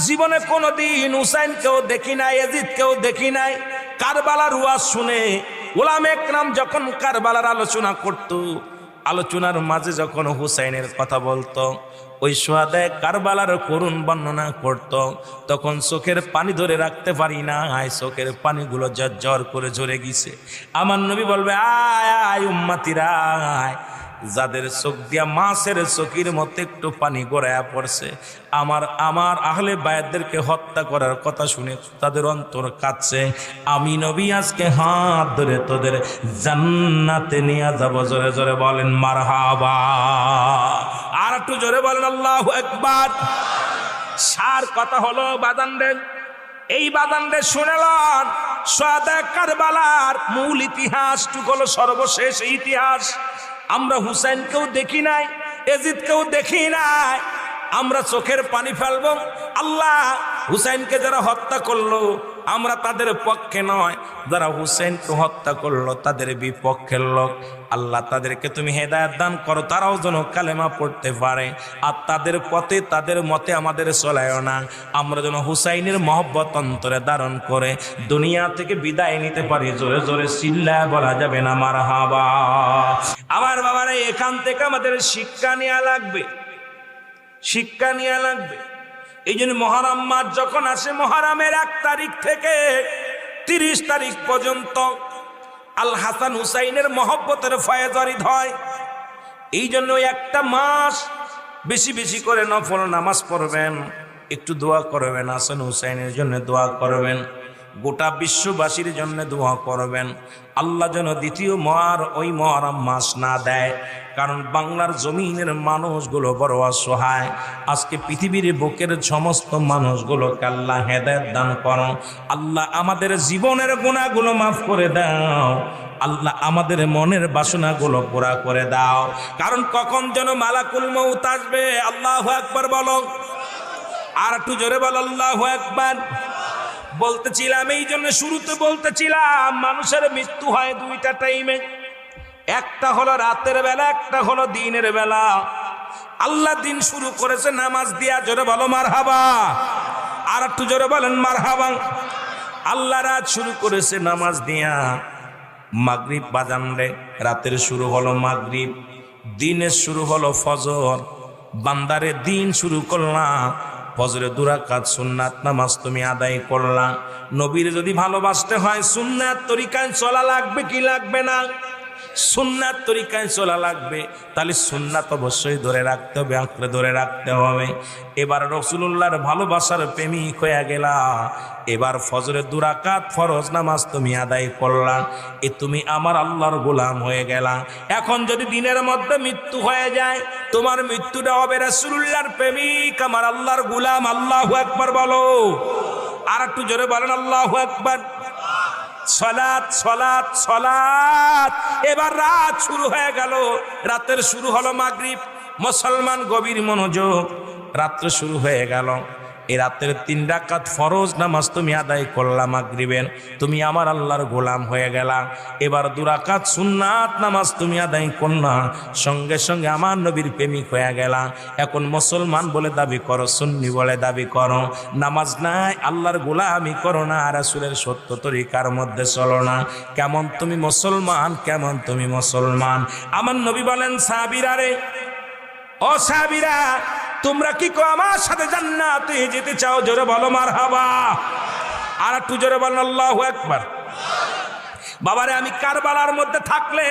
জীবনে কোনোদিন হুসাইনকেও দেখি নাই, ইয়াজিদকেও দেখি নাই। কারবালার ওয়াজ শুনে উলামা একরাম যখন কারবালার আলোচনা করত, আলোচনার মাঝে যখন হুসাইনের কথা বলতো, ওই সুহাদায়ে কারবালার করুণ বর্ণনা করত, তখন চোখের পানি ধরে রাখতে পারি না, চোখের পানিগুলো ঝরঝর করে ঝরে গেছে। আমার নবী বলবে, আয় আয় উম্মতিরা আয়, যাদের চোখ দিয়া মাছের চোখের মতো একটু পানি গড়ায়া পড়ছে, আমার আহলে বায়াতদেরকে হত্যা করার কথা শুনে তাদের অন্তর কাঁদছে, আমি নবী আজকে হাত ধরে তোদের জান্নাতে নিয়ে যাব। জোরে জোরে বলেন মারহাবা। আর একটু জোরে বলেন আল্লাহু আকবার। সার কথা হলো, বাদানদের এই বাদানদের শুনেলন, সুহাদায়ে কারবালার মূল ইতিহাসটুকু হলো সর্বশেষ ইতিহাস। আমরা হুসাইনকেও দেখি নাই, ইয়াজিদকেও দেখি নাই, আমরা চোখের পানি ফেলবো। আল্লাহ হুসাইনকে যারা হত্যা করলো, আমরা তাদের পক্ষে নয়, যারা হুসেনকে হত্যা করলো তাদের বিপক্ষের লোক। আল্লাহ তাদেরকে তুমি হেদায়েত দান করো, তারাও যেন কালেমা পড়তে পারে, আর তাদের পথে তাদের মতে আমাদের চলায়ও না। আমরা যেন হুসাইনের মহব্বত অন্তরে ধারণ করে দুনিয়া থেকে বিদায় নিতে পারি। জোরে জোরে চিল্লায় বলা যাবে না মারহাবা। আমার বাবারা, এখান থেকে আমাদের শিক্ষা নেওয়া লাগবে, শিক্ষা নেওয়া লাগবে। এই জন্য মহরম মাস যখন আসে, মহরমের 1 তারিখ থেকে 30 তারিখ পর্যন্ত আল হাসান হুসাইনের মহব্বতের ফয়েজারিদ হয়। এই জন্য একটা মাস বেশি বেশি করে নফল নামাজ পড়বেন, একটু দোয়া করবেন, হাসান হুসাইনের জন্য দোয়া করবেন, গোটা বিশ্ববাসীর জন্য দোয়া করবেন। আল্লাহ যেন দ্বিতীয় ওই মহরম মাস না দেয়, কারণ বাংলার জমিনের মানুষগুলো বড় অসহায়। আজকে পৃথিবীর বুকের সমস্ত মানুষগুলোকে আল্লাহ হেদায়েত দান করো। আল্লাহ আমাদের জীবনের গুনাহগুলো মাফ করে দাও। আল্লাহ আমাদের মনের বাসনাগুলো পুরা করে দাও, কারণ কখন যেন মালাকুল মউত আসবে। আল্লাহু আকবার বলো, আর একটু জোরে বলো আল্লাহু আকবার। বলতেছিলাম, এই জন্য শুরুতে বলতেছিলাম, মানুষের মৃত্যু হয় 2টা টাইমে, একটা হলো রাতের বেলা, একটা হলো দিনের বেলা। আল্লাহ দিন শুরু করেছে নামাজ দিয়া, জোরে বলো মারহাবা। আর একটু জোরে বলেন মারহাবা। আল্লাহ রাত শুরু করেছে নামাজ দিয়া, মাগরিব বাজান রে, রাতের শুরু হলো মাগরিব, দিনের শুরু হলো ফজর। বান্দারে দিন শুরু করলাম, ফজরে 2 রাকাত সুন্নাত নামাজ তুমি আদায় করলা। নবীর যদি ভালোবাসতে হয় সুন্নাত তরিকায় চলা লাগবে কি লাগবে না? সুন্নাত তরিকায় চলা লাগবে। তাহলে সুন্নাত অবশ্যই ধরে রাখতে হবে, আঁকড়ে ধরে রাখতে হবে। এবার রাসূলুল্লাহর ভালোবাসার প্রেমিক হয়ে গেলা, এবার ফজরে 2 রাকাত ফরজ নামাজ তুমি আদায় করলা, তুমি আমার আল্লাহর গোলাম হয়ে গেলা। এখন যদি দিনের মধ্যে মৃত্যু হয়ে যায়, তোমার মৃত্যুটা হবে রাসূলুল্লাহর প্রেমিক, আমার আল্লাহর গোলাম। আল্লাহু আকবার বলো, আর একটু জোরে বলেন আল্লাহু আকবার। সালাত সালাত সালাত। এবার রাত শুরু হয়ে গেল, রাতের শুরু হলো মাগরিব। মুসলমান গভীর মনোযোগ, রাত্র শুরু হয়ে গেল। এই রাতের 3 রাকাত ফরজ নামাজ তুমি আদায় করলা মাগরিবের, তুমি আমার আল্লাহর গোলাম হয়ে গেলা। এবার 2 রাকাত সুন্নাত নামাজ তুমি আদায় করলা, সঙ্গে সঙ্গে আমার নবীর প্রেমিক হয়ে গেলা। এখন মুসলমান বলে দাবি করো, সুন্নি বলে দাবি করো, নামাজ নাই, আল্লাহর গোলামি করো না, রাসূলের সত্য তরিকার মধ্যে চলো না। কেমন তুমি মুসলমান, কেমন তুমি মুসলমান? আমার নবী বলেন, সাহাবীরা রে, ও সাহাবীরা, তোমরা কি আমার সাথে জান্নাতে যেতে চাও? জোরে বলো মারহাবা। আর একটু জোরে বলেন আল্লাহু আকবার। বাবারে, আমি কারবালার মধ্যে থাকলে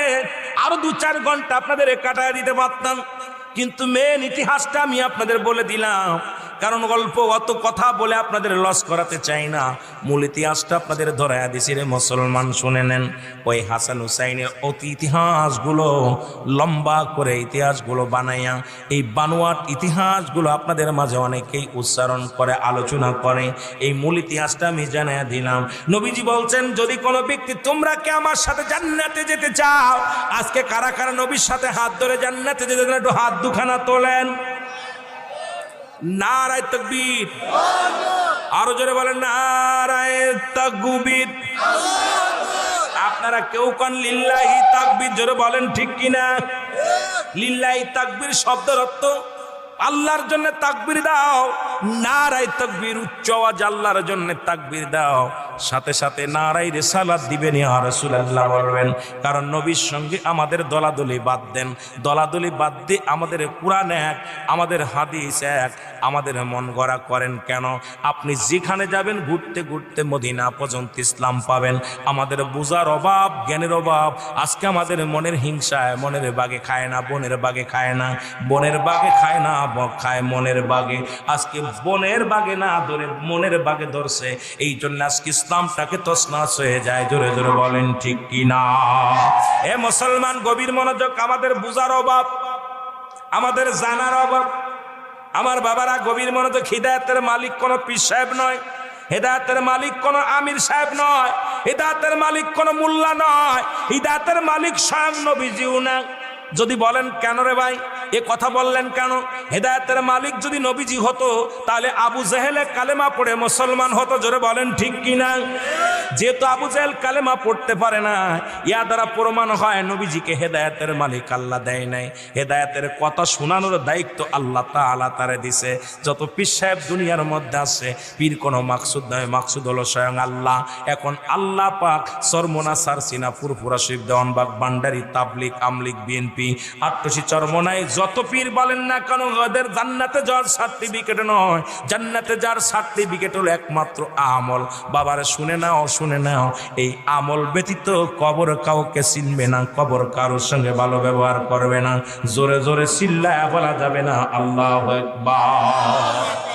আরো 2-4 ঘন্টা আপনাদের কাটায় দিতে পারতাম, কিন্তু মেন ইতিহাসটা আমি আপনাদের বলে দিলাম, কারণ গল্প অত কথা বলে আপনাদের লস করাতে চাই না। মূল ইতিহাসটা আপনাদের ধরায়া দিছি রে মুসলমান, শুনে নেন। ওই হাসান হুসাইনের অতি ইতিহাসগুলো লম্বা করে ইতিহাসগুলো বানাইয়া, এই বানোয়াট ইতিহাসগুলো আপনাদের মাঝে অনেকেই উচ্চারণ করে, আলোচনা করে। এই মূল ইতিহাসটা আমি জানাইয়া দিলাম। নবীজি বলছেন, যদি কোনো ব্যক্তি তোমরা কে আমার সাথে জান্নাতে যেতে চাও, আজকে কারা কারা নবীর সাথে হাত ধরে জান্নাতে যেতে চান? একটু হাত দুখানা তোলেন। নারায়ে তাকবীর। আরো জোরে বলেন নারায়ে তাকবীর। আপনারা কেউ কোন লিল্লাহি তাকবীর, জোরে বলেন ঠিক কিনা? লিল্লাহি তাকবীর শব্দের অর্থ আল্লাহর জন্য তাকবীর দাও। নারায়ে তাকবীর, উচ্চ আওয়াজ আল্লাহর জন্য তাকবীর দাও। সাথে সাথে নারায়ে রিসালাত দিবেন, ইয়া রাসূলুল্লাহ বলবেন। কারণ নবীর সঙ্গে আমাদের দলাদলি বাদ দেন, দলাদলি বাদ দিয়ে আমাদের কুরআন এক, আমাদের হাদিস এক, আমাদের মন গড়া করেন কেন? আপনি যেখানে যাবেন ঘুরতে ঘুরতে মদিনা পর্যন্ত ইসলাম পাবেন। আমাদের বুঝার অভাব, জ্ঞানের অভাব। আজকে আমাদের মনের হিংসায় মনের বাগে খায় না, বনের বাগে খায় না, বনের বাগে খায় না, বক খায় মনের বাগে। আজকে বনের বাগে না ধরে মনের বাগে ধরছে, এই জন্য আজকে ইসলামটাকে তছনছ হয়ে যায়। জোরে জোরে বলেন ঠিক কিনা? এ মুসলমান, গভীর মনোযোগ। আমাদের বুঝার অভাব, আমাদের জানার অভাব। আমার বাবারা, গভীর মনোযোগ। হিদায়াতের মালিক কোনো পীর সাহেব নয়, হেদায়েতের মালিক কোনো আমির সাহেব নয়, হেদায়েতের মালিক কোনো মোল্লা নয়, হিদায়েতের মালিক স্বয়ং নবীজিও না। যদি বলেন কেন রে ভাই এ কথা বললেন কেন? হেদায়েতের মালিক যদি নবীজি হতো তাহলে আবু জেহেলে কালেমা পড়ে মুসলমান হতো। জোরে বলেন ঠিক কিনা? যেহেতু আবু জেহেল কালেমা পড়তে পারে না, ইয়া দ্বারা প্রমাণ হয় নবীজিকে হেদায়েতের মালিক আল্লাহ দেয় নাই। হেদায়েতের কথা শোনানোর দায়িত্ব আল্লাহ তাআলা তারে দিছে। যত পীর সাহেব দুনিয়ার মধ্যে আছে, পীর কোনো মাকসুদ নয়, মাকসুদ হলো স্বয়ং আল্লাহ। এখন আল্লাহ পাক চরমোনা, সারসিনা, ফুরফুরা, শরীফ, দেওয়ানবাগ, ভান্ডারি, তাবলিগ, আমলিগ, বিএনপি, আট্টসি, চরমোনাই যত পীর বলেন না কেন, ওদের জান্নাতে যাওয়ার সার্টিফিকেট নয়, জান্নাতে যাওয়ার সার্টিফিকেট হলো একমাত্র আমল। বাবারে শুনে নাও, শুনে নাও, এই আমল ব্যতীত কবর কাউকে চিনবে না, কবর কারোর সঙ্গে ভালো ব্যবহার করবে না। জোরে জোরে চিল্লায়া বলা যাবে না আল্লাহু আকবার।